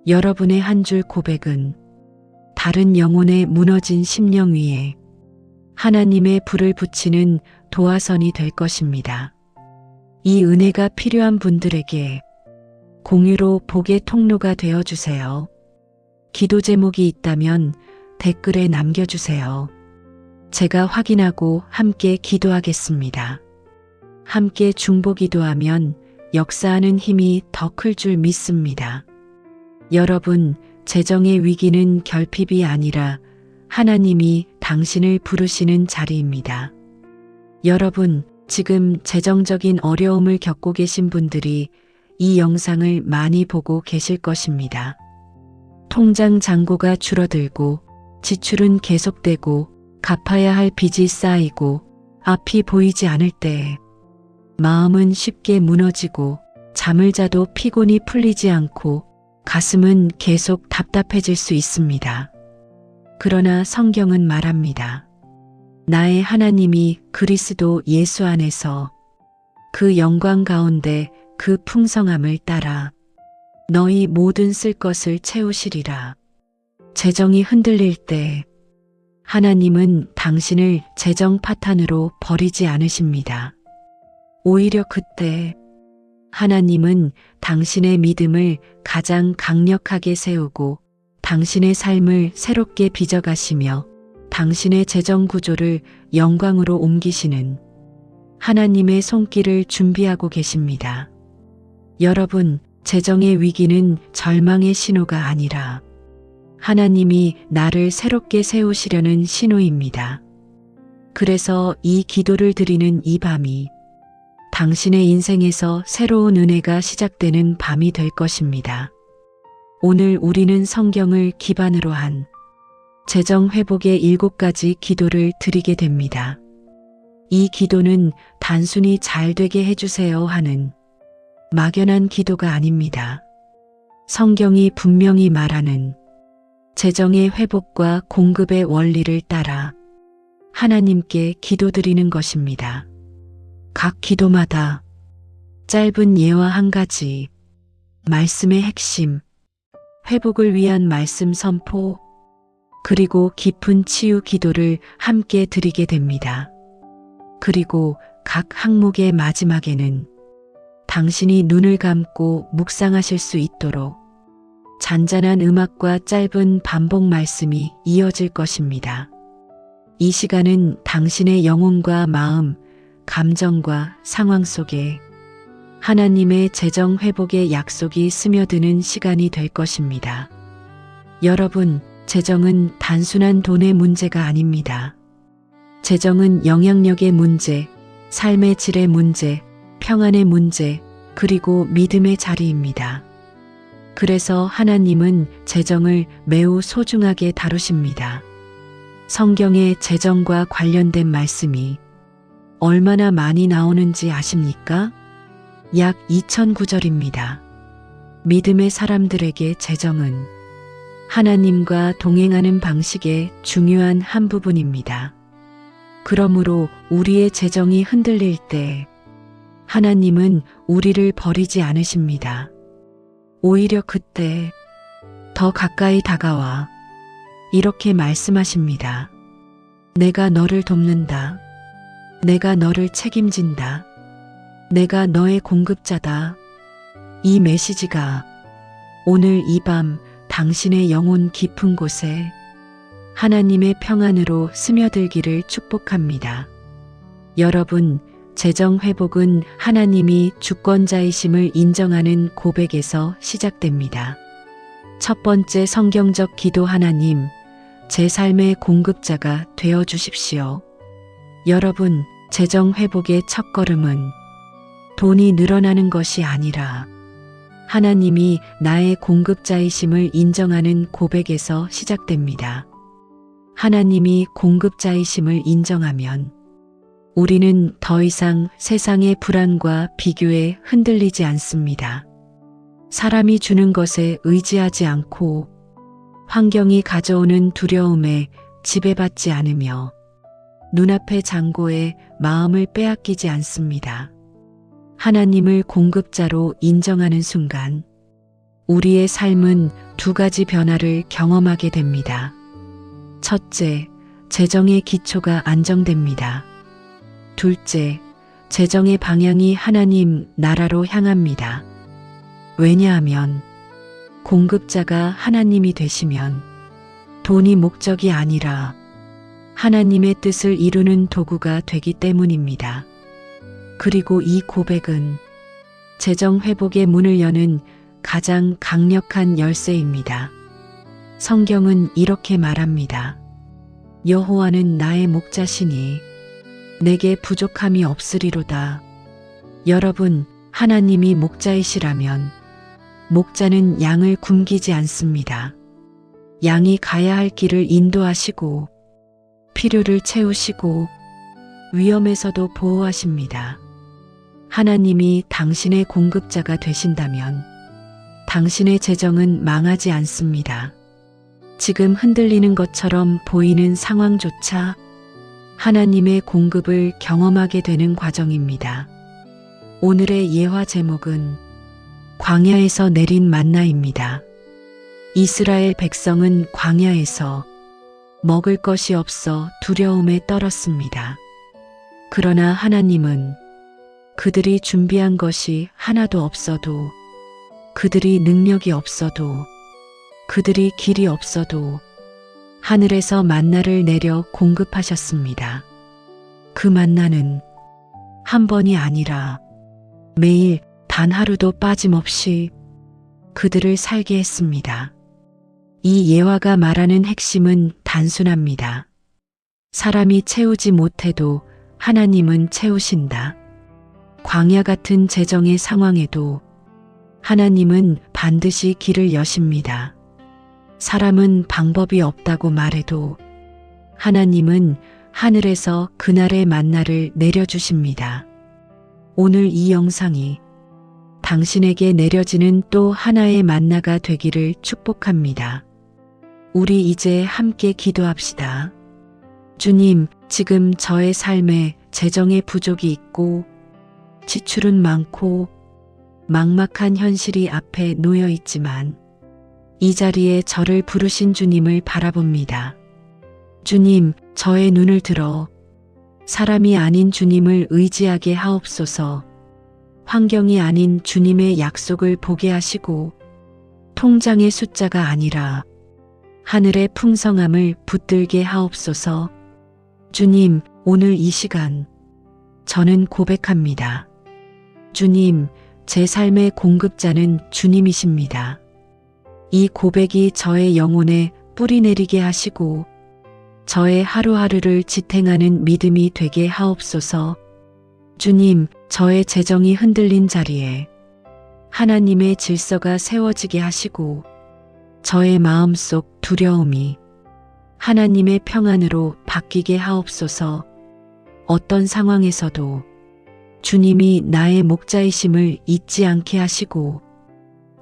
여러분의 한 줄 고백은 다른 영혼의 무너진 심령 위에 하나님의 불을 붙이는 도화선이 될 것입니다. 이 은혜가 필요한 분들에게 공유로 복의 통로가 되어 주세요. 기도 제목이 있다면 댓글에 남겨주세요. 제가 확인하고 함께 기도하겠습니다. 함께 중보기도하면 역사하는 힘이 더 클 줄 믿습니다. 여러분, 재정의 위기는 결핍이 아니라 하나님이 당신을 부르시는 자리입니다. 여러분, 지금 재정적인 어려움을 겪고 계신 분들이 이 영상을 많이 보고 계실 것입니다. 통장 잔고가 줄어들고 지출은 계속되고 갚아야 할 빚이 쌓이고 앞이 보이지 않을 때 마음은 쉽게 무너지고 잠을 자도 피곤이 풀리지 않고 가슴은 계속 답답해질 수 있습니다. 그러나 성경은 말합니다. 나의 하나님이 그리스도 예수 안에서 그 영광 가운데 그 풍성함을 따라 너희 모든 쓸 것을 채우시리라. 재정이 흔들릴 때 하나님은 당신을 재정 파탄으로 버리지 않으십니다. 오히려 그때 하나님은 당신의 믿음을 가장 강력하게 세우고 당신의 삶을 새롭게 빚어가시며 당신의 재정 구조를 영광으로 옮기시는 하나님의 손길을 준비하고 계십니다. 여러분, 재정의 위기는 절망의 신호가 아니라 하나님이 나를 새롭게 세우시려는 신호입니다. 그래서 이 기도를 드리는 이 밤이 당신의 인생에서 새로운 은혜가 시작되는 밤이 될 것입니다. 오늘 우리는 성경을 기반으로 한 재정 회복의 7가지 기도를 드리게 됩니다. 이 기도는 단순히 잘 되게 해주세요 하는 막연한 기도가 아닙니다. 성경이 분명히 말하는 재정의 회복과 공급의 원리를 따라 하나님께 기도드리는 것입니다. 각 기도마다 짧은 예와 한 가지, 말씀의 핵심, 회복을 위한 말씀 선포, 그리고 깊은 치유 기도를 함께 드리게 됩니다. 그리고 각 항목의 마지막에는 당신이 눈을 감고 묵상하실 수 있도록 잔잔한 음악과 짧은 반복 말씀이 이어질 것입니다. 이 시간은 당신의 영혼과 마음, 감정과 상황 속에 하나님의 재정 회복의 약속이 스며드는 시간이 될 것입니다. 여러분, 재정은 단순한 돈의 문제가 아닙니다. 재정은 영향력의 문제, 삶의 질의 문제, 평안의 문제, 그리고 믿음의 자리입니다. 그래서 하나님은 재정을 매우 소중하게 다루십니다. 성경에 재정과 관련된 말씀이 얼마나 많이 나오는지 아십니까? 약 2000구절입니다. 믿음의 사람들에게 재정은 하나님과 동행하는 방식의 중요한 한 부분입니다. 그러므로 우리의 재정이 흔들릴 때 하나님은 우리를 버리지 않으십니다. 오히려 그때 더 가까이 다가와 이렇게 말씀하십니다. 내가 너를 돕는다. 내가 너를 책임진다. 내가 너의 공급자다. 이 메시지가 오늘 이 밤 당신의 영혼 깊은 곳에 하나님의 평안으로 스며들기를 축복합니다. 여러분, 재정 회복은 하나님이 주권자이심을 인정하는 고백에서 시작됩니다. 첫 번째 성경적 기도. 하나님, 제 삶의 공급자가 되어 주십시오. 여러분, 재정 회복의 첫걸음은 돈이 늘어나는 것이 아니라 하나님이 나의 공급자이심을 인정하는 고백에서 시작됩니다. 하나님이 공급자이심을 인정하면 우리는 더 이상 세상의 불안과 비교에 흔들리지 않습니다. 사람이 주는 것에 의지하지 않고 환경이 가져오는 두려움에 지배받지 않으며 눈앞의 잔고에 마음을 빼앗기지 않습니다. 하나님을 공급자로 인정하는 순간 우리의 삶은 두 가지 변화를 경험하게 됩니다. 첫째, 재정의 기초가 안정됩니다. 둘째, 재정의 방향이 하나님 나라로 향합니다. 왜냐하면 공급자가 하나님이 되시면 돈이 목적이 아니라 하나님의 뜻을 이루는 도구가 되기 때문입니다. 그리고 이 고백은 재정 회복의 문을 여는 가장 강력한 열쇠입니다. 성경은 이렇게 말합니다. 여호와는 나의 목자시니 내게 부족함이 없으리로다. 여러분, 하나님이 목자이시라면 목자는 양을 굶기지 않습니다. 양이 가야 할 길을 인도하시고 필요를 채우시고 위험에서도 보호하십니다. 하나님이 당신의 공급자가 되신다면 당신의 재정은 망하지 않습니다. 지금 흔들리는 것처럼 보이는 상황조차 하나님의 공급을 경험하게 되는 과정입니다. 오늘의 예화 제목은 광야에서 내린 만나입니다. 이스라엘 백성은 광야에서 먹을 것이 없어 두려움에 떨었습니다. 그러나 하나님은 그들이 준비한 것이 하나도 없어도, 그들이 능력이 없어도, 그들이 길이 없어도 하늘에서 만나를 내려 공급하셨습니다. 그 만나는 한 번이 아니라 매일 단 하루도 빠짐없이 그들을 살게 했습니다. 이 예화가 말하는 핵심은 단순합니다. 사람이 채우지 못해도 하나님은 채우신다. 광야 같은 재정의 상황에도 하나님은 반드시 길을 여십니다. 사람은 방법이 없다고 말해도 하나님은 하늘에서 그날의 만나를 내려주십니다. 오늘 이 영상이 당신에게 내려지는 또 하나의 만나가 되기를 축복합니다. 우리 이제 함께 기도합시다. 주님, 지금 저의 삶에 재정의 부족이 있고 지출은 많고 막막한 현실이 앞에 놓여 있지만 이 자리에 저를 부르신 주님을 바라봅니다. 주님, 저의 눈을 들어 사람이 아닌 주님을 의지하게 하옵소서. 환경이 아닌 주님의 약속을 보게 하시고 통장의 숫자가 아니라 하늘의 풍성함을 붙들게 하옵소서. 주님, 오늘 이 시간 저는 고백합니다. 주님, 제 삶의 공급자는 주님이십니다. 이 고백이 저의 영혼에 뿌리 내리게 하시고 저의 하루하루를 지탱하는 믿음이 되게 하옵소서. 주님, 저의 재정이 흔들린 자리에 하나님의 질서가 세워지게 하시고 저의 마음속 두려움이 하나님의 평안으로 바뀌게 하옵소서. 어떤 상황에서도 주님이 나의 목자이심을 잊지 않게 하시고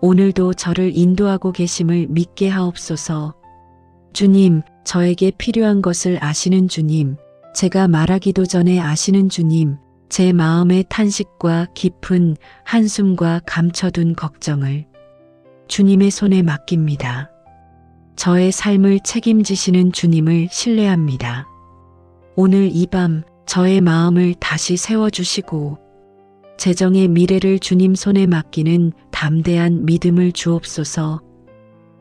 오늘도 저를 인도하고 계심을 믿게 하옵소서. 주님, 저에게 필요한 것을 아시는 주님, 제가 말하기도 전에 아시는 주님, 제 마음의 탄식과 깊은 한숨과 감춰둔 걱정을 주님의 손에 맡깁니다. 저의 삶을 책임지시는 주님을 신뢰합니다. 오늘 이 밤 저의 마음을 다시 세워주시고 재정의 미래를 주님 손에 맡기는 담대한 믿음을 주옵소서.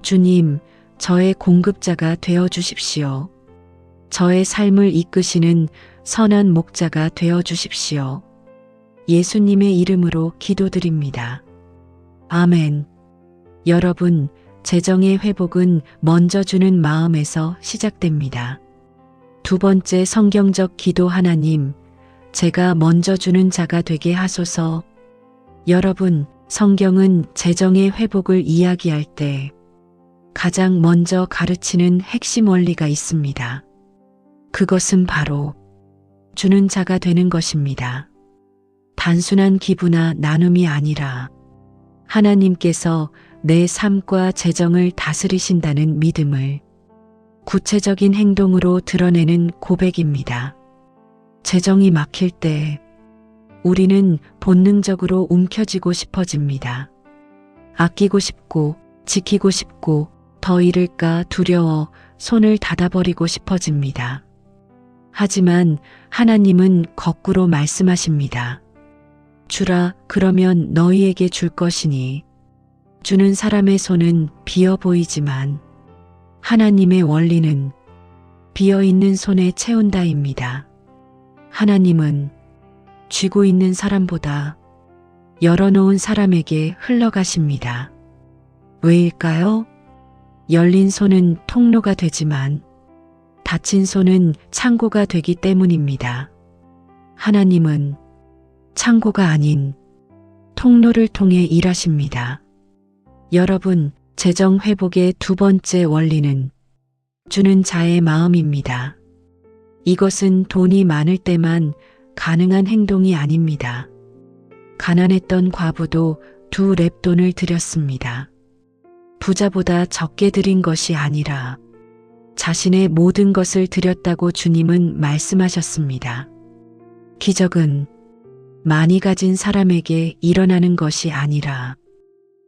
주님, 저의 공급자가 되어 주십시오. 저의 삶을 이끄시는 선한 목자가 되어 주십시오. 예수님의 이름으로 기도드립니다. 아멘. 여러분, 재정의 회복은 먼저 주는 마음에서 시작됩니다. 두 번째 성경적 기도. 하나님, 제가 먼저 주는 자가 되게 하소서. 여러분, 성경은 재정의 회복을 이야기할 때 가장 먼저 가르치는 핵심 원리가 있습니다. 그것은 바로 주는 자가 되는 것입니다. 단순한 기부나 나눔이 아니라 하나님께서 내 삶과 재정을 다스리신다는 믿음을 구체적인 행동으로 드러내는 고백입니다. 재정이 막힐 때 우리는 본능적으로 움켜쥐고 싶어집니다. 아끼고 싶고 지키고 싶고 더 잃을까 두려워 손을 닫아버리고 싶어집니다. 하지만 하나님은 거꾸로 말씀하십니다. 주라, 그러면 너희에게 줄 것이니. 주는 사람의 손은 비어 보이지만 하나님의 원리는 비어있는 손에 채운다입니다. 하나님은 쥐고 있는 사람보다 열어놓은 사람에게 흘러가십니다. 왜일까요? 열린 손은 통로가 되지만 닫힌 손은 창고가 되기 때문입니다. 하나님은 창고가 아닌 통로를 통해 일하십니다. 여러분, 재정 회복의 두 번째 원리는 주는 자의 마음입니다. 이것은 돈이 많을 때만 가능한 행동이 아닙니다. 가난했던 과부도 2렙돈을 드렸습니다. 부자보다 적게 드린 것이 아니라 자신의 모든 것을 드렸다고 주님은 말씀하셨습니다. 기적은 많이 가진 사람에게 일어나는 것이 아니라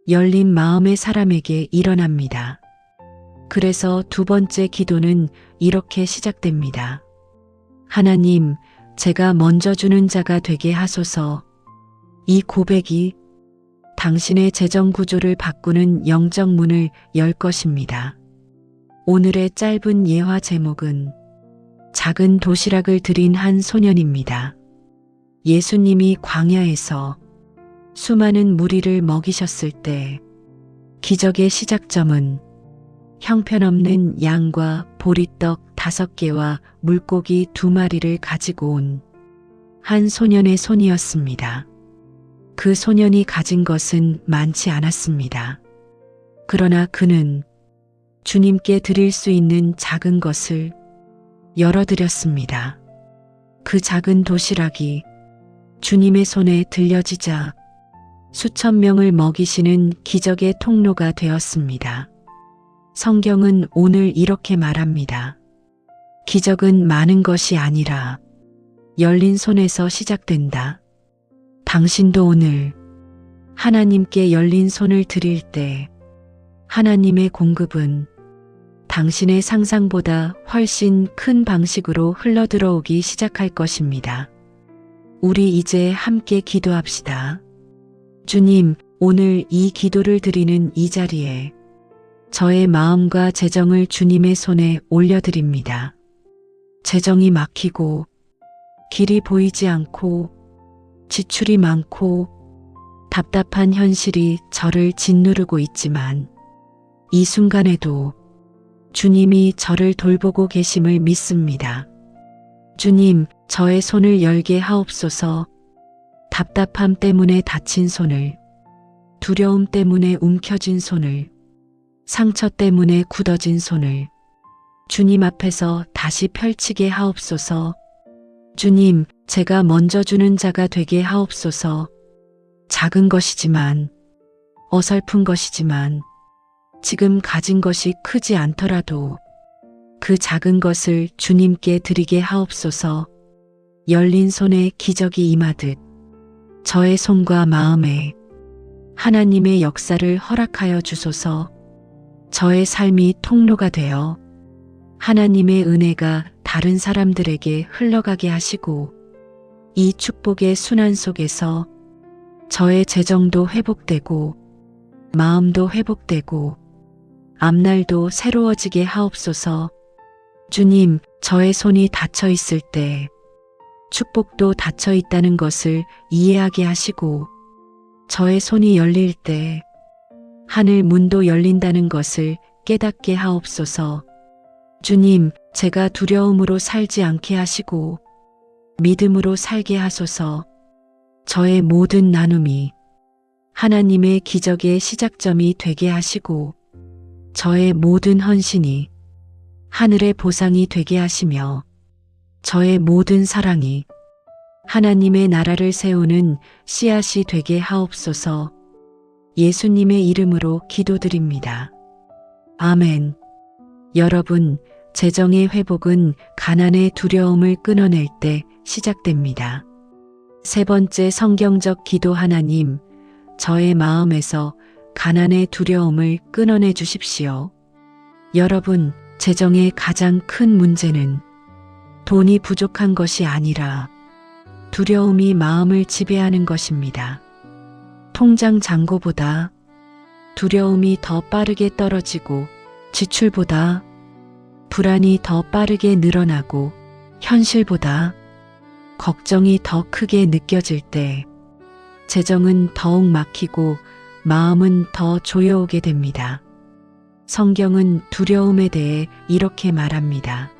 열린 마음의 사람에게 일어납니다. 그래서 두 번째 기도는 이렇게 시작됩니다. 하나님, 제가 먼저 주는 자가 되게 하소서. 이 고백이 당신의 재정 구조를 바꾸는 영적 문을 열 것입니다. 오늘의 짧은 예화 제목은 작은 도시락을 드린 한 소년입니다. 예수님이 광야에서 수많은 무리를 먹이셨을 때 기적의 시작점은 형편없는 양과 보리떡 5개와 물고기 2마리를 가지고 온 한 소년의 손이었습니다. 그 소년이 가진 것은 많지 않았습니다. 그러나 그는 주님께 드릴 수 있는 작은 것을 열어드렸습니다. 그 작은 도시락이 주님의 손에 들려지자 수천 명을 먹이시는 기적의 통로가 되었습니다. 성경은 오늘 이렇게 말합니다. 기적은 많은 것이 아니라 열린 손에서 시작된다. 당신도 오늘 하나님께 열린 손을 드릴 때 하나님의 공급은 당신의 상상보다 훨씬 큰 방식으로 흘러들어오기 시작할 것입니다. 우리 이제 함께 기도합시다. 주님, 오늘 이 기도를 드리는 이 자리에 저의 마음과 재정을 주님의 손에 올려드립니다. 재정이 막히고 길이 보이지 않고 지출이 많고 답답한 현실이 저를 짓누르고 있지만 이 순간에도 주님이 저를 돌보고 계심을 믿습니다. 주님, 저의 손을 열게 하옵소서. 답답함 때문에 다친 손을, 두려움 때문에 움켜쥔 손을, 상처 때문에 굳어진 손을 주님 앞에서 다시 펼치게 하옵소서. 주님, 제가 먼저 주는 자가 되게 하옵소서. 작은 것이지만, 어설픈 것이지만, 지금 가진 것이 크지 않더라도 그 작은 것을 주님께 드리게 하옵소서. 열린 손에 기적이 임하듯 저의 손과 마음에 하나님의 역사를 허락하여 주소서. 저의 삶이 통로가 되어 하나님의 은혜가 다른 사람들에게 흘러가게 하시고 이 축복의 순환 속에서 저의 재정도 회복되고 마음도 회복되고 앞날도 새로워지게 하옵소서. 주님, 저의 손이 닫혀 있을 때 축복도 닫혀 있다는 것을 이해하게 하시고 저의 손이 열릴 때 하늘 문도 열린다는 것을 깨닫게 하옵소서. 주님, 제가 두려움으로 살지 않게 하시고 믿음으로 살게 하소서. 저의 모든 나눔이 하나님의 기적의 시작점이 되게 하시고 저의 모든 헌신이 하늘의 보상이 되게 하시며 저의 모든 사랑이 하나님의 나라를 세우는 씨앗이 되게 하옵소서. 예수님의 이름으로 기도드립니다. 아멘. 여러분, 재정의 회복은 가난의 두려움을 끊어낼 때 시작됩니다. 세 번째 성경적 기도. 하나님, 저의 마음에서 가난의 두려움을 끊어내 주십시오. 여러분, 재정의 가장 큰 문제는 돈이 부족한 것이 아니라 두려움이 마음을 지배하는 것입니다. 통장 잔고보다 두려움이 더 빠르게 떨어지고 지출보다 불안이 더 빠르게 늘어나고 현실보다 걱정이 더 크게 느껴질 때 재정은 더욱 막히고 마음은 더 조여오게 됩니다. 성경은 두려움에 대해 이렇게 말합니다.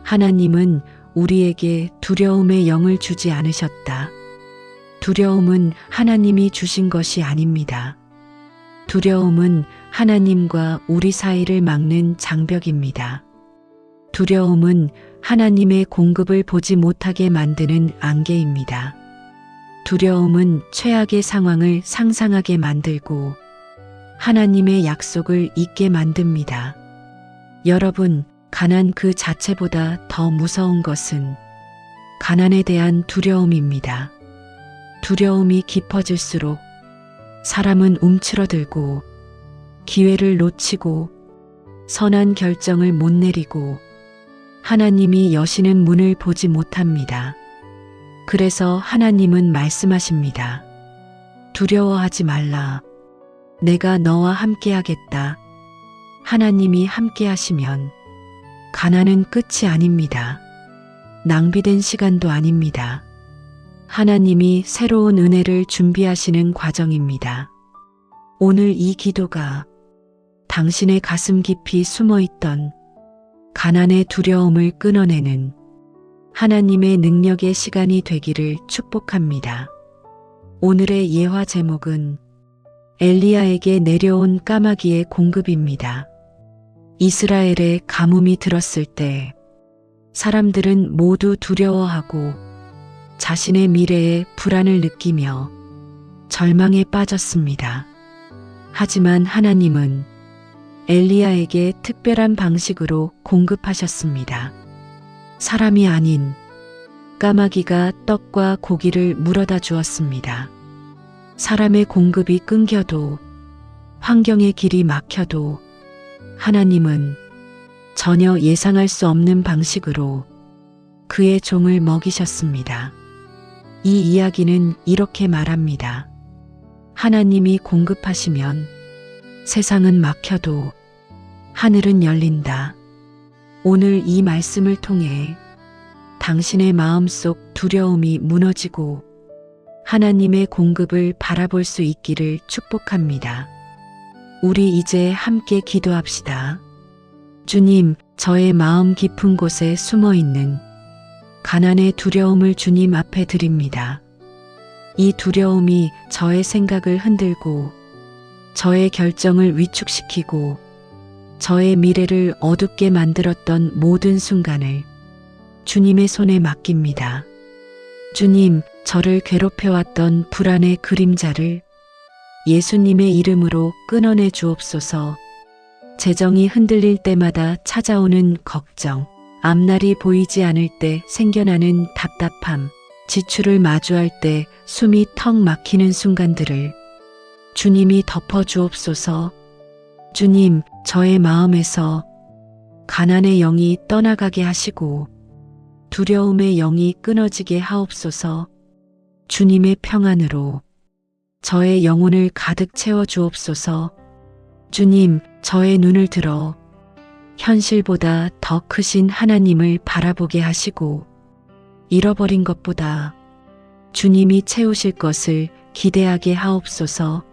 하나님은 우리에게 두려움의 영을 주지 않으셨다. 두려움은 하나님이 주신 것이 아닙니다. 두려움은 하나님과 우리 사이를 막는 장벽입니다. 두려움은 하나님의 공급을 보지 못하게 만드는 안개입니다. 두려움은 최악의 상황을 상상하게 만들고 하나님의 약속을 잊게 만듭니다. 여러분, 가난 그 자체보다 더 무서운 것은 가난에 대한 두려움입니다. 두려움이 깊어질수록 사람은 움츠러들고 기회를 놓치고 선한 결정을 못 내리고 하나님이 여시는 문을 보지 못합니다. 그래서 하나님은 말씀하십니다. 두려워하지 말라. 내가 너와 함께하겠다. 하나님이 함께하시면 가난은 끝이 아닙니다. 낭비된 시간도 아닙니다. 하나님이 새로운 은혜를 준비하시는 과정입니다. 오늘 이 기도가 당신의 가슴 깊이 숨어있던 가난의 두려움을 끊어내는 하나님의 능력의 시간이 되기를 축복합니다. 오늘의 예화 제목은 엘리야에게 내려온 까마귀의 공급입니다. 이스라엘의 가뭄이 들었을 때 사람들은 모두 두려워하고 자신의 미래에 불안을 느끼며 절망에 빠졌습니다. 하지만 하나님은 엘리야에게 특별한 방식으로 공급하셨습니다. 사람이 아닌 까마귀가 떡과 고기를 물어다 주었습니다. 사람의 공급이 끊겨도 환경의 길이 막혀도 하나님은 전혀 예상할 수 없는 방식으로 그의 종을 먹이셨습니다. 이 이야기는 이렇게 말합니다. 하나님이 공급하시면 세상은 막혀도 하늘은 열린다. 오늘 이 말씀을 통해 당신의 마음속 두려움이 무너지고 하나님의 공급을 바라볼 수 있기를 축복합니다. 우리 이제 함께 기도합시다. 주님, 저의 마음 깊은 곳에 숨어 있는 가난의 두려움을 주님 앞에 드립니다. 이 두려움이 저의 생각을 흔들고 저의 결정을 위축시키고 저의 미래를 어둡게 만들었던 모든 순간을 주님의 손에 맡깁니다. 주님, 저를 괴롭혀왔던 불안의 그림자를 예수님의 이름으로 끊어내 주옵소서. 재정이 흔들릴 때마다 찾아오는 걱정, 앞날이 보이지 않을 때 생겨나는 답답함, 지출을 마주할 때 숨이 턱 막히는 순간들을 주님이 덮어 주옵소서. 주님, 저의 마음에서 가난의 영이 떠나가게 하시고 두려움의 영이 끊어지게 하옵소서. 주님의 평안으로 저의 영혼을 가득 채워 주옵소서. 주님, 저의 눈을 들어 현실보다 더 크신 하나님을 바라보게 하시고 잃어버린 것보다 주님이 채우실 것을 기대하게 하옵소서.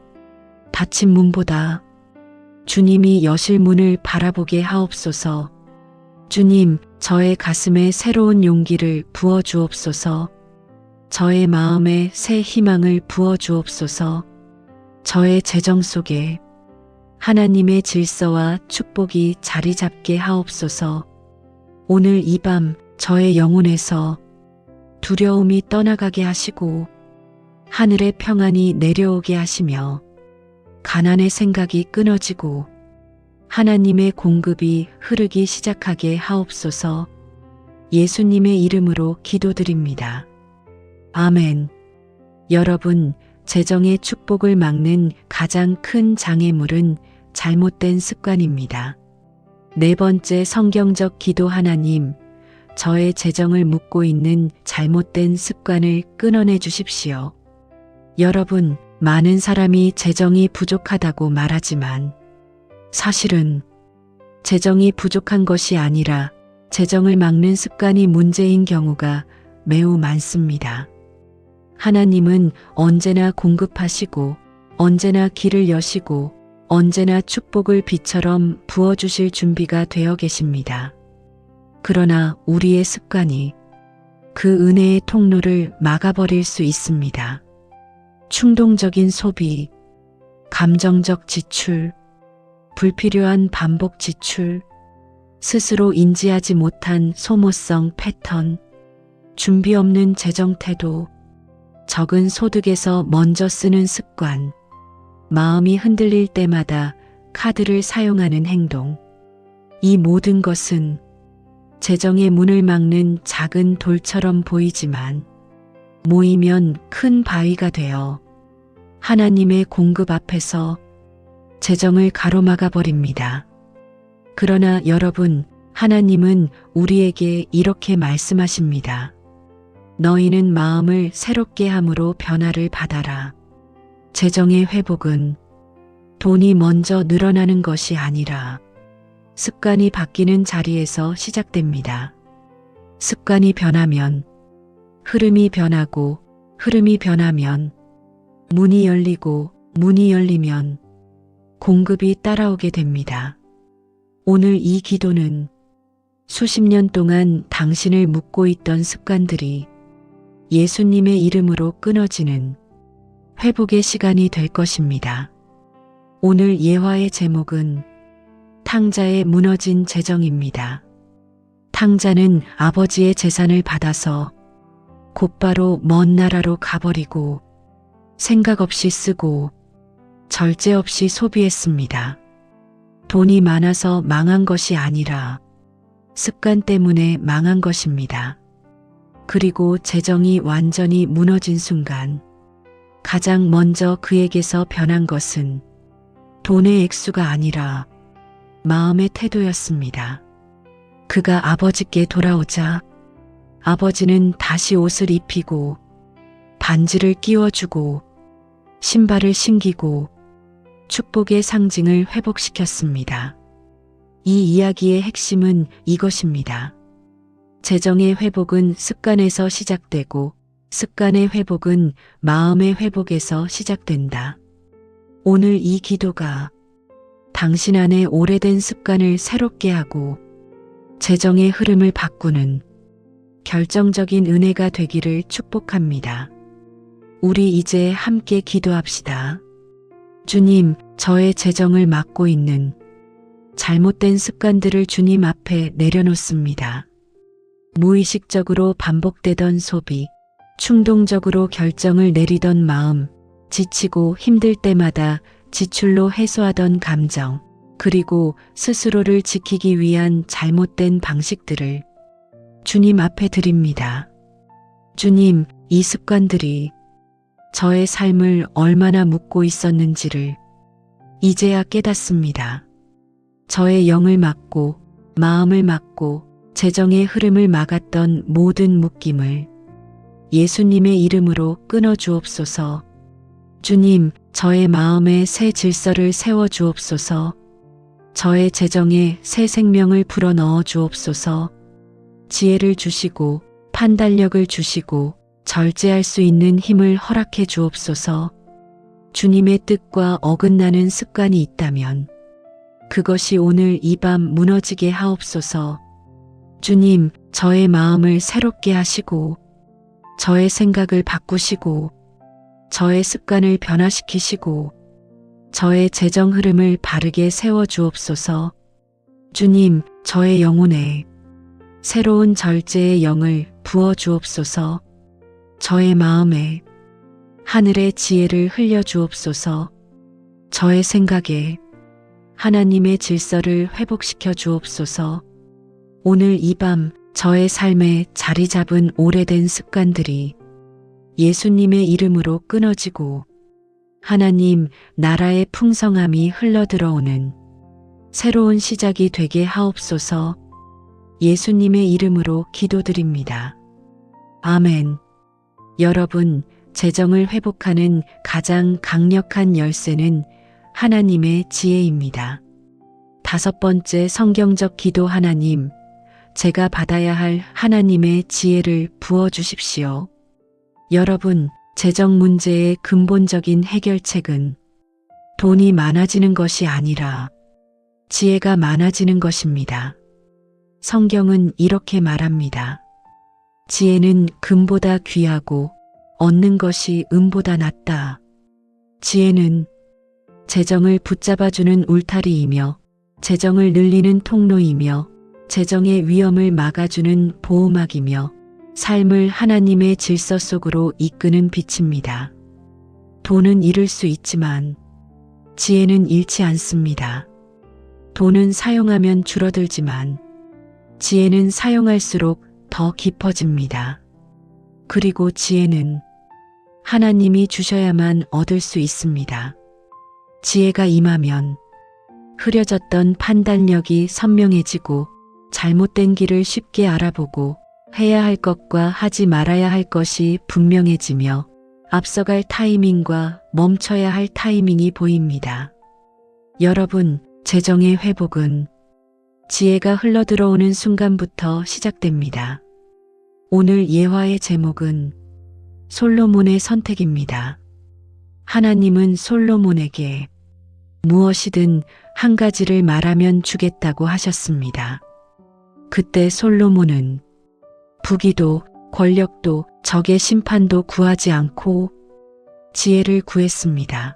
닫힌 문보다 주님이 여실 문을 바라보게 하옵소서. 주님, 저의 가슴에 새로운 용기를 부어 주옵소서. 저의 마음에 새 희망을 부어 주옵소서. 저의 재정 속에 하나님의 질서와 축복이 자리 잡게 하옵소서. 오늘 이 밤 저의 영혼에서 두려움이 떠나가게 하시고 하늘의 평안이 내려오게 하시며 가난의 생각이 끊어지고 하나님의 공급이 흐르기 시작하게 하옵소서. 예수님의 이름으로 기도드립니다. 아멘. 여러분, 재정의 축복을 막는 가장 큰 장애물은 잘못된 습관입니다. 네 번째 성경적 기도. 하나님, 저의 재정을 묶고 있는 잘못된 습관을 끊어내 주십시오. 여러분, 많은 사람이 재정이 부족하다고 말하지만 사실은 재정이 부족한 것이 아니라 재정을 막는 습관이 문제인 경우가 매우 많습니다. 하나님은 언제나 공급하시고 언제나 길을 여시고 언제나 축복을 비처럼 부어주실 준비가 되어 계십니다. 그러나 우리의 습관이 그 은혜의 통로를 막아버릴 수 있습니다. 충동적인 소비, 감정적 지출, 불필요한 반복 지출, 스스로 인지하지 못한 소모성 패턴, 준비 없는 재정 태도, 적은 소득에서 먼저 쓰는 습관, 마음이 흔들릴 때마다 카드를 사용하는 행동. 이 모든 것은 재정의 문을 막는 작은 돌처럼 보이지만 모이면 큰 바위가 되어 하나님의 공급 앞에서 재정을 가로막아 버립니다. 그러나 여러분, 하나님은 우리에게 이렇게 말씀하십니다. 너희는 마음을 새롭게 함으로 변화를 받아라. 재정의 회복은 돈이 먼저 늘어나는 것이 아니라 습관이 바뀌는 자리에서 시작됩니다. 습관이 변하면 흐름이 변하고 흐름이 변하면 문이 열리고 문이 열리면 공급이 따라오게 됩니다. 오늘 이 기도는 수십 년 동안 당신을 묶고 있던 습관들이 예수님의 이름으로 끊어지는 회복의 시간이 될 것입니다. 오늘 예화의 제목은 탕자의 무너진 재정입니다. 탕자는 아버지의 재산을 받아서 곧바로 먼 나라로 가버리고 생각 없이 쓰고 절제 없이 소비했습니다. 돈이 많아서 망한 것이 아니라 습관 때문에 망한 것입니다. 그리고 재정이 완전히 무너진 순간 가장 먼저 그에게서 변한 것은 돈의 액수가 아니라 마음의 태도였습니다. 그가 아버지께 돌아오자 아버지는 다시 옷을 입히고 반지를 끼워주고 신발을 신기고 축복의 상징을 회복시켰습니다. 이 이야기의 핵심은 이것입니다. 재정의 회복은 습관에서 시작되고 습관의 회복은 마음의 회복에서 시작된다. 오늘 이 기도가 당신 안에 오래된 습관을 새롭게 하고 재정의 흐름을 바꾸는 결정적인 은혜가 되기를 축복합니다. 우리 이제 함께 기도합시다. 주님, 저의 재정을 막고 있는 잘못된 습관들을 주님 앞에 내려놓습니다. 무의식적으로 반복되던 소비, 충동적으로 결정을 내리던 마음, 지치고 힘들 때마다 지출로 해소하던 감정, 그리고 스스로를 지키기 위한 잘못된 방식들을 주님 앞에 드립니다. 주님, 이 습관들이 저의 삶을 얼마나 묶고 있었는지를 이제야 깨닫습니다. 저의 영을 막고 마음을 막고 재정의 흐름을 막았던 모든 묶임을 예수님의 이름으로 끊어 주옵소서. 주님, 저의 마음에 새 질서를 세워 주옵소서. 저의 재정에 새 생명을 불어넣어 주옵소서. 지혜를 주시고 판단력을 주시고 절제할 수 있는 힘을 허락해 주옵소서. 주님의 뜻과 어긋나는 습관이 있다면 그것이 오늘 이 밤 무너지게 하옵소서. 주님, 저의 마음을 새롭게 하시고 저의 생각을 바꾸시고 저의 습관을 변화시키시고 저의 재정 흐름을 바르게 세워 주옵소서. 주님, 저의 영혼에 새로운 절제의 영을 부어 주옵소서. 저의 마음에 하늘의 지혜를 흘려 주옵소서. 저의 생각에 하나님의 질서를 회복시켜 주옵소서. 오늘 이 밤 저의 삶에 자리 잡은 오래된 습관들이 예수님의 이름으로 끊어지고 하나님 나라의 풍성함이 흘러들어오는 새로운 시작이 되게 하옵소서. 예수님의 이름으로 기도드립니다. 아멘. 여러분, 재정을 회복하는 가장 강력한 열쇠는 하나님의 지혜입니다. 5번째 성경적 기도. 하나님, 제가 받아야 할 하나님의 지혜를 부어 주십시오. 여러분, 재정 문제의 근본적인 해결책은 돈이 많아지는 것이 아니라 지혜가 많아지는 것입니다. 성경은 이렇게 말합니다. 지혜는 금보다 귀하고 얻는 것이 은보다 낫다. 지혜는 재정을 붙잡아주는 울타리이며 재정을 늘리는 통로이며 재정의 위험을 막아주는 보호막이며 삶을 하나님의 질서 속으로 이끄는 빛입니다. 돈은 잃을 수 있지만 지혜는 잃지 않습니다. 돈은 사용하면 줄어들지만 지혜는 사용할수록 더 깊어집니다. 그리고 지혜는 하나님이 주셔야만 얻을 수 있습니다. 지혜가 임하면 흐려졌던 판단력이 선명해지고 잘못된 길을 쉽게 알아보고 해야 할 것과 하지 말아야 할 것이 분명해지며 앞서갈 타이밍과 멈춰야 할 타이밍이 보입니다. 여러분, 재정의 회복은 지혜가 흘러들어오는 순간부터 시작됩니다. 오늘 예화의 제목은 솔로몬의 선택입니다. 하나님은 솔로몬에게 무엇이든 한 가지를 말하면 주겠다고 하셨습니다. 그때 솔로몬은 부귀도 권력도 적의 심판도 구하지 않고 지혜를 구했습니다.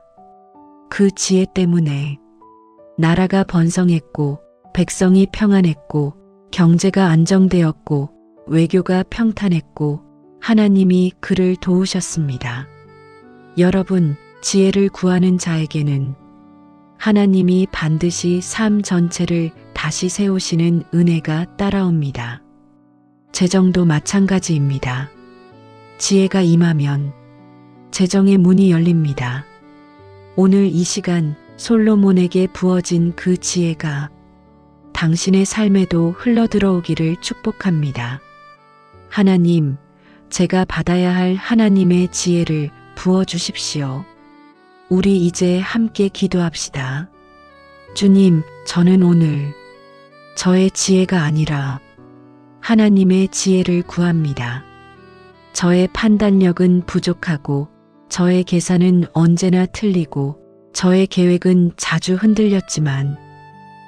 그 지혜 때문에 나라가 번성했고 백성이 평안했고 경제가 안정되었고 외교가 평탄했고 하나님이 그를 도우셨습니다. 여러분, 지혜를 구하는 자에게는 하나님이 반드시 삶 전체를 다시 세우시는 은혜가 따라옵니다. 재정도 마찬가지입니다. 지혜가 임하면 재정의 문이 열립니다. 오늘 이 시간 솔로몬에게 부어진 그 지혜가 당신의 삶에도 흘러들어오기를 축복합니다. 하나님, 제가 받아야 할 하나님의 지혜를 부어주십시오. 우리 이제 함께 기도합시다. 주님, 저는 오늘 저의 지혜가 아니라 하나님의 지혜를 구합니다. 저의 판단력은 부족하고 저의 계산은 언제나 틀리고 저의 계획은 자주 흔들렸지만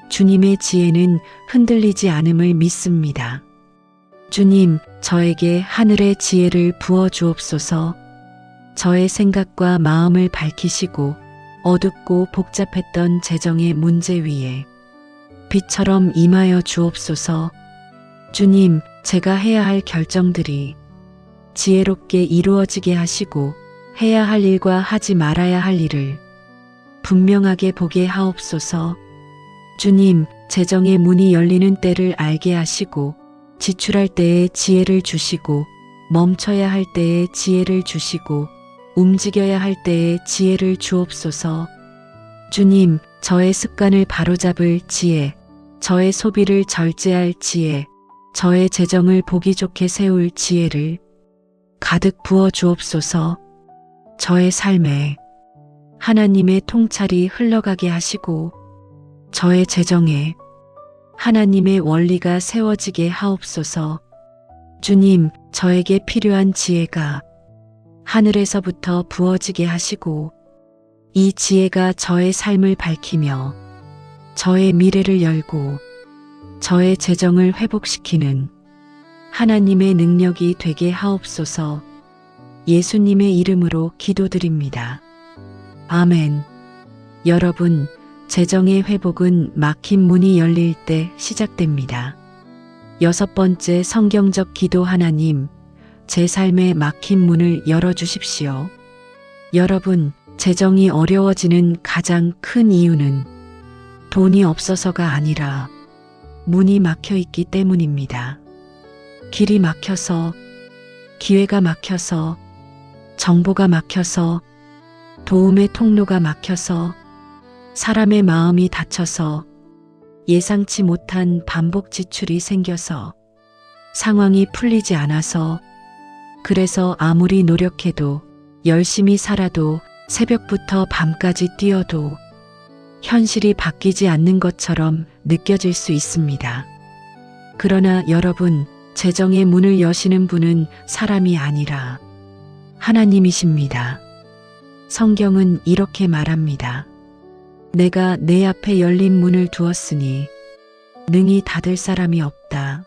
주님의 지혜는 흔들리지 않음을 믿습니다. 주님, 저에게 하늘의 지혜를 부어 주옵소서. 저의 생각과 마음을 밝히시고 어둡고 복잡했던 재정의 문제 위에 비처럼 임하여 주옵소서. 주님, 제가 해야 할 결정들이 지혜롭게 이루어지게 하시고 해야 할 일과 하지 말아야 할 일을 분명하게 보게 하옵소서. 주님, 재정의 문이 열리는 때를 알게 하시고 지출할 때에 지혜를 주시고 멈춰야 할 때에 지혜를 주시고 움직여야 할 때에 지혜를 주옵소서. 주님, 저의 습관을 바로잡을 지혜, 저의 소비를 절제할 지혜, 저의 재정을 보기 좋게 세울 지혜를 가득 부어 주옵소서. 저의 삶에 하나님의 통찰이 흘러가게 하시고 저의 재정에 하나님의 원리가 세워지게 하옵소서. 주님, 저에게 필요한 지혜가 하늘에서부터 부어지게 하시고 이 지혜가 저의 삶을 밝히며 저의 미래를 열고 저의 재정을 회복시키는 하나님의 능력이 되게 하옵소서. 예수님의 이름으로 기도드립니다. 아멘. 여러분, 재정의 회복은 막힌 문이 열릴 때 시작됩니다. 6번째 성경적 기도. 하나님, 제 삶의 막힌 문을 열어주십시오. 여러분, 재정이 어려워지는 가장 큰 이유는 돈이 없어서가 아니라 문이 막혀 있기 때문입니다. 길이 막혀서, 기회가 막혀서, 정보가 막혀서, 도움의 통로가 막혀서, 사람의 마음이 닫혀서, 예상치 못한 반복 지출이 생겨서, 상황이 풀리지 않아서, 그래서 아무리 노력해도, 열심히 살아도, 새벽부터 밤까지 뛰어도 현실이 바뀌지 않는 것처럼 느껴질 수 있습니다. 그러나 여러분, 재정의 문을 여시는 분은 사람이 아니라 하나님이십니다. 성경은 이렇게 말합니다. 내가 내 앞에 열린 문을 두었으니 능히 닫을 사람이 없다.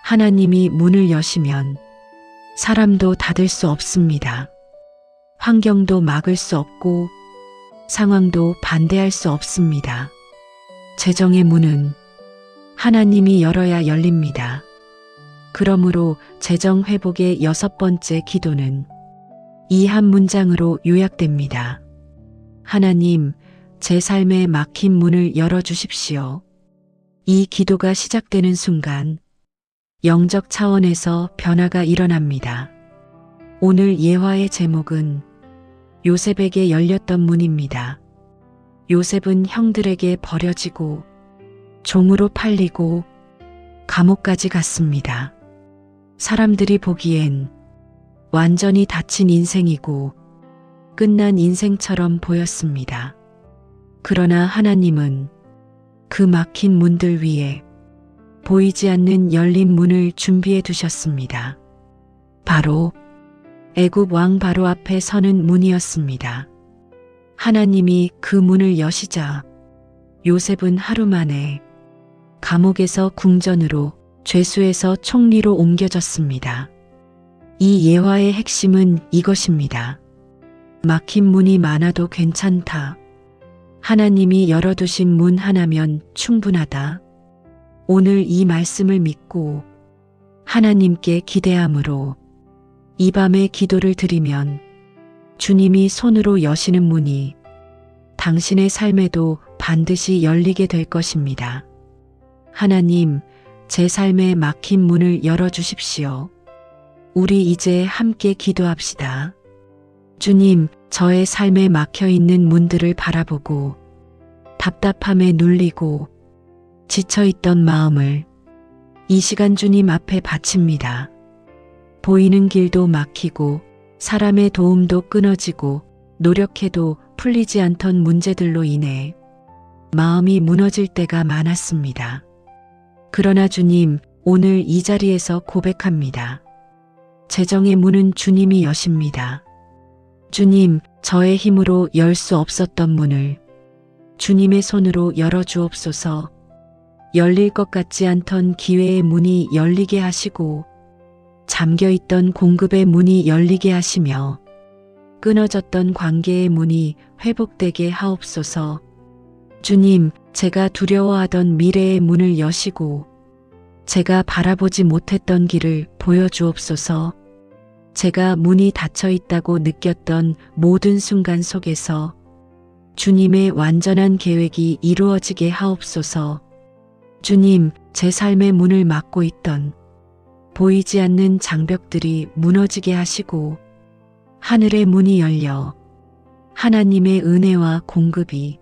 하나님이 문을 여시면 사람도 닫을 수 없습니다. 환경도 막을 수 없고 상황도 반대할 수 없습니다. 재정의 문은 하나님이 열어야 열립니다. 그러므로 재정 회복의 6번째 기도는 이 한 문장으로 요약됩니다. 하나님, 제 삶의 막힌 문을 열어주십시오. 이 기도가 시작되는 순간 영적 차원에서 변화가 일어납니다. 오늘 예화의 제목은 요셉에게 열렸던 문입니다. 요셉은 형들에게 버려지고 종으로 팔리고 감옥까지 갔습니다. 사람들이 보기엔 완전히 닫힌 인생이고 끝난 인생처럼 보였습니다. 그러나 하나님은 그 막힌 문들 위에 보이지 않는 열린 문을 준비해 두셨습니다. 바로 애굽 왕 바로 앞에 서는 문이었습니다. 하나님이 그 문을 여시자 요셉은 하루 만에 감옥에서 궁전으로, 죄수에서 총리로 옮겨졌습니다. 이 예화의 핵심은 이것입니다. 막힌 문이 많아도 괜찮다. 하나님이 열어두신 문 하나면 충분하다. 오늘 이 말씀을 믿고 하나님께 기대함으로 이 밤에 기도를 드리면 주님이 손으로 여시는 문이 당신의 삶에도 반드시 열리게 될 것입니다. 하나님, 제 삶에 막힌 문을 열어주십시오. 우리 이제 함께 기도합시다. 주님, 저의 삶에 막혀있는 문들을 바라보고 답답함에 눌리고 지쳐있던 마음을 이 시간 주님 앞에 바칩니다. 보이는 길도 막히고 사람의 도움도 끊어지고 노력해도 풀리지 않던 문제들로 인해 마음이 무너질 때가 많았습니다. 그러나 주님, 오늘 이 자리에서 고백합니다. 재정의 문은 주님이 여십니다. 주님, 저의 힘으로 열 수 없었던 문을 주님의 손으로 열어주옵소서. 열릴 것 같지 않던 기회의 문이 열리게 하시고 잠겨있던 공급의 문이 열리게 하시며 끊어졌던 관계의 문이 회복되게 하옵소서. 주님, 제가 두려워하던 미래의 문을 여시고 제가 바라보지 못했던 길을 보여주옵소서. 제가 문이 닫혀 있다고 느꼈던 모든 순간 속에서 주님의 완전한 계획이 이루어지게 하옵소서. 주님, 제 삶의 문을 막고 있던 보이지 않는 장벽들이 무너지게 하시고 하늘의 문이 열려 하나님의 은혜와 공급이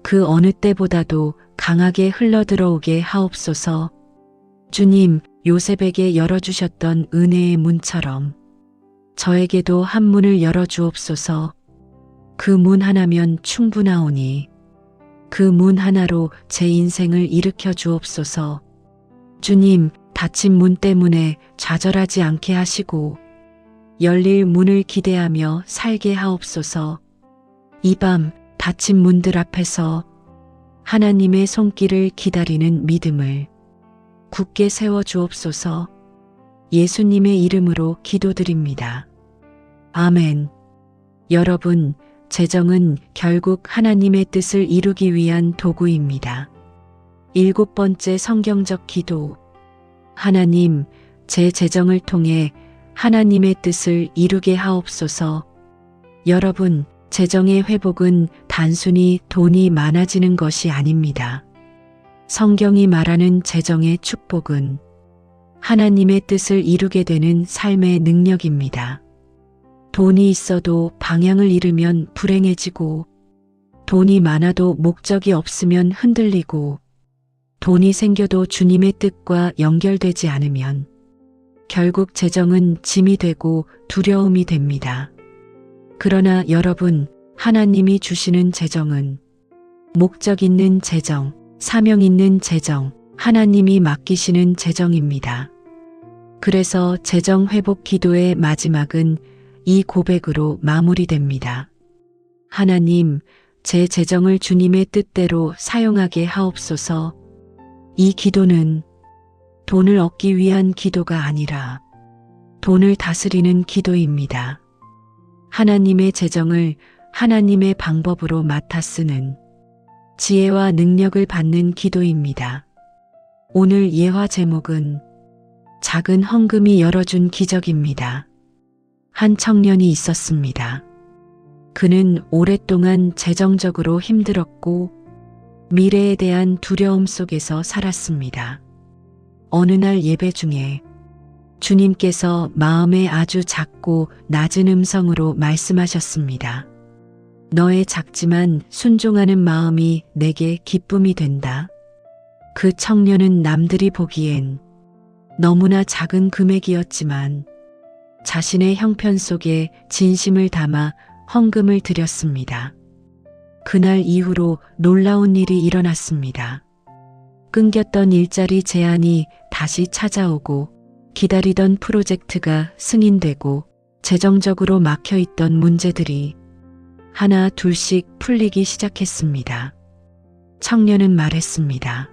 그 어느 때보다도 강하게 흘러들어오게 하옵소서. 주님, 요셉에게 열어주셨던 은혜의 문처럼 저에게도 한 문을 열어주옵소서. 그 문 하나면 충분하오니 그 문 하나로 제 인생을 일으켜 주옵소서. 주님, 닫힌 문 때문에 좌절하지 않게 하시고 열릴 문을 기대하며 살게 하옵소서. 이 밤 닫힌 문들 앞에서 하나님의 손길을 기다리는 믿음을 굳게 세워 주옵소서. 예수님의 이름으로 기도드립니다. 아멘. 여러분, 재정은 결국 하나님의 뜻을 이루기 위한 도구입니다. 7번째 성경적 기도. 하나님, 제 재정을 통해 하나님의 뜻을 이루게 하옵소서. 여러분, 재정의 회복은 단순히 돈이 많아지는 것이 아닙니다. 성경이 말하는 재정의 축복은 하나님의 뜻을 이루게 되는 삶의 능력입니다. 돈이 있어도 방향을 잃으면 불행해지고, 돈이 많아도 목적이 없으면 흔들리고, 돈이 생겨도 주님의 뜻과 연결되지 않으면 결국 재정은 짐이 되고 두려움이 됩니다. 그러나 여러분, 하나님이 주시는 재정은 목적 있는 재정, 사명 있는 재정, 하나님이 맡기시는 재정입니다. 그래서 재정 회복 기도의 마지막은 이 고백으로 마무리됩니다. 하나님, 제 재정을 주님의 뜻대로 사용하게 하옵소서. 이 기도는 돈을 얻기 위한 기도가 아니라 돈을 다스리는 기도입니다. 하나님의 재정을 하나님의 방법으로 맡아 쓰는 지혜와 능력을 받는 기도입니다. 오늘 예화 제목은 작은 헌금이 열어준 기적입니다. 한 청년이 있었습니다. 그는 오랫동안 재정적으로 힘들었고 미래에 대한 두려움 속에서 살았습니다. 어느 날 예배 중에 주님께서 마음에 아주 작고 낮은 음성으로 말씀하셨습니다. 너의 작지만 순종하는 마음이 내게 기쁨이 된다. 그 청년은 남들이 보기엔 너무나 작은 금액이었지만 자신의 형편 속에 진심을 담아 헌금을 드렸습니다. 그날 이후로 놀라운 일이 일어났습니다. 끊겼던 일자리 제안이 다시 찾아오고 기다리던 프로젝트가 승인되고 재정적으로 막혀있던 문제들이 하나 둘씩 풀리기 시작했습니다. 청년은 말했습니다.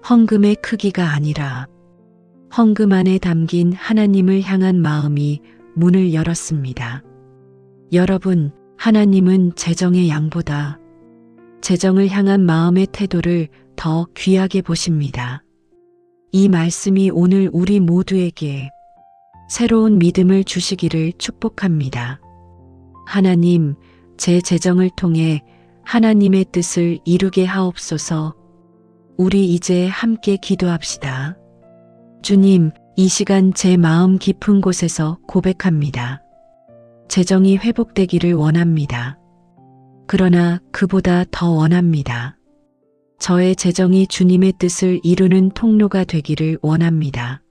헌금의 크기가 아니라 헌금 안에 담긴 하나님을 향한 마음이 문을 열었습니다. 여러분, 하나님은 재정의 양보다 재정을 향한 마음의 태도를 더 귀하게 보십니다. 이 말씀이 오늘 우리 모두에게 새로운 믿음을 주시기를 축복합니다. 하나님, 제 재정을 통해 하나님의 뜻을 이루게 하옵소서. 우리 이제 함께 기도합시다. 주님, 이 시간 제 마음 깊은 곳에서 고백합니다. 재정이 회복되기를 원합니다. 그러나 그보다 더 원합니다. 저의 재정이 주님의 뜻을 이루는 통로가 되기를 원합니다.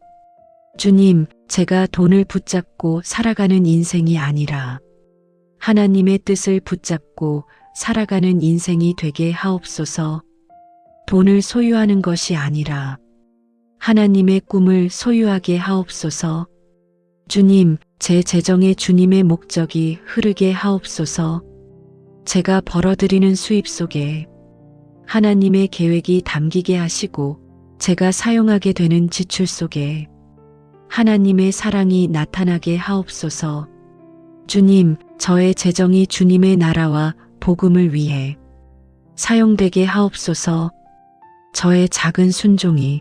주님, 제가 돈을 붙잡고 살아가는 인생이 아니라 하나님의 뜻을 붙잡고 살아가는 인생이 되게 하옵소서. 돈을 소유하는 것이 아니라 하나님의 꿈을 소유하게 하옵소서. 주님, 제 재정에 주님의 목적이 흐르게 하옵소서. 제가 벌어들이는 수입 속에 하나님의 계획이 담기게 하시고 제가 사용하게 되는 지출 속에 하나님의 사랑이 나타나게 하옵소서. 주님, 저의 재정이 주님의 나라와 복음을 위해 사용되게 하옵소서. 저의 작은 순종이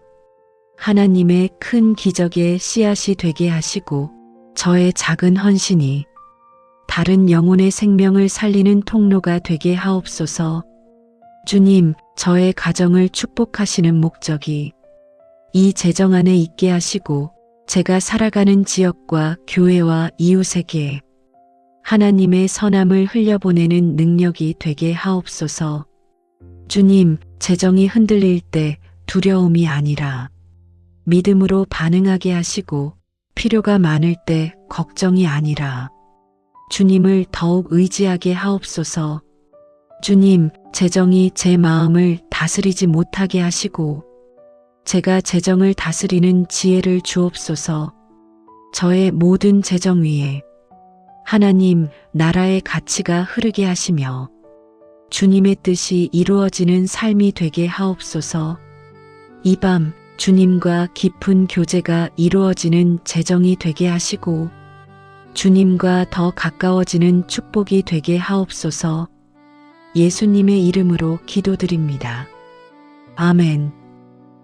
하나님의 큰 기적의 씨앗이 되게 하시고 저의 작은 헌신이 다른 영혼의 생명을 살리는 통로가 되게 하옵소서. 주님, 저의 가정을 축복하시는 목적이 이 재정 안에 있게 하시고 제가 살아가는 지역과 교회와 이웃에게 하나님의 선함을 흘려보내는 능력이 되게 하옵소서. 주님, 재정이 흔들릴 때 두려움이 아니라 믿음으로 반응하게 하시고 필요가 많을 때 걱정이 아니라 주님을 더욱 의지하게 하옵소서. 주님, 재정이 제 마음을 다스리지 못하게 하시고 제가 재정을 다스리는 지혜를 주옵소서. 저의 모든 재정 위에 하나님 나라의 가치가 흐르게 하시며 주님의 뜻이 이루어지는 삶이 되게 하옵소서. 이 밤 주님과 깊은 교제가 이루어지는 재정이 되게 하시고 주님과 더 가까워지는 축복이 되게 하옵소서. 예수님의 이름으로 기도드립니다. 아멘.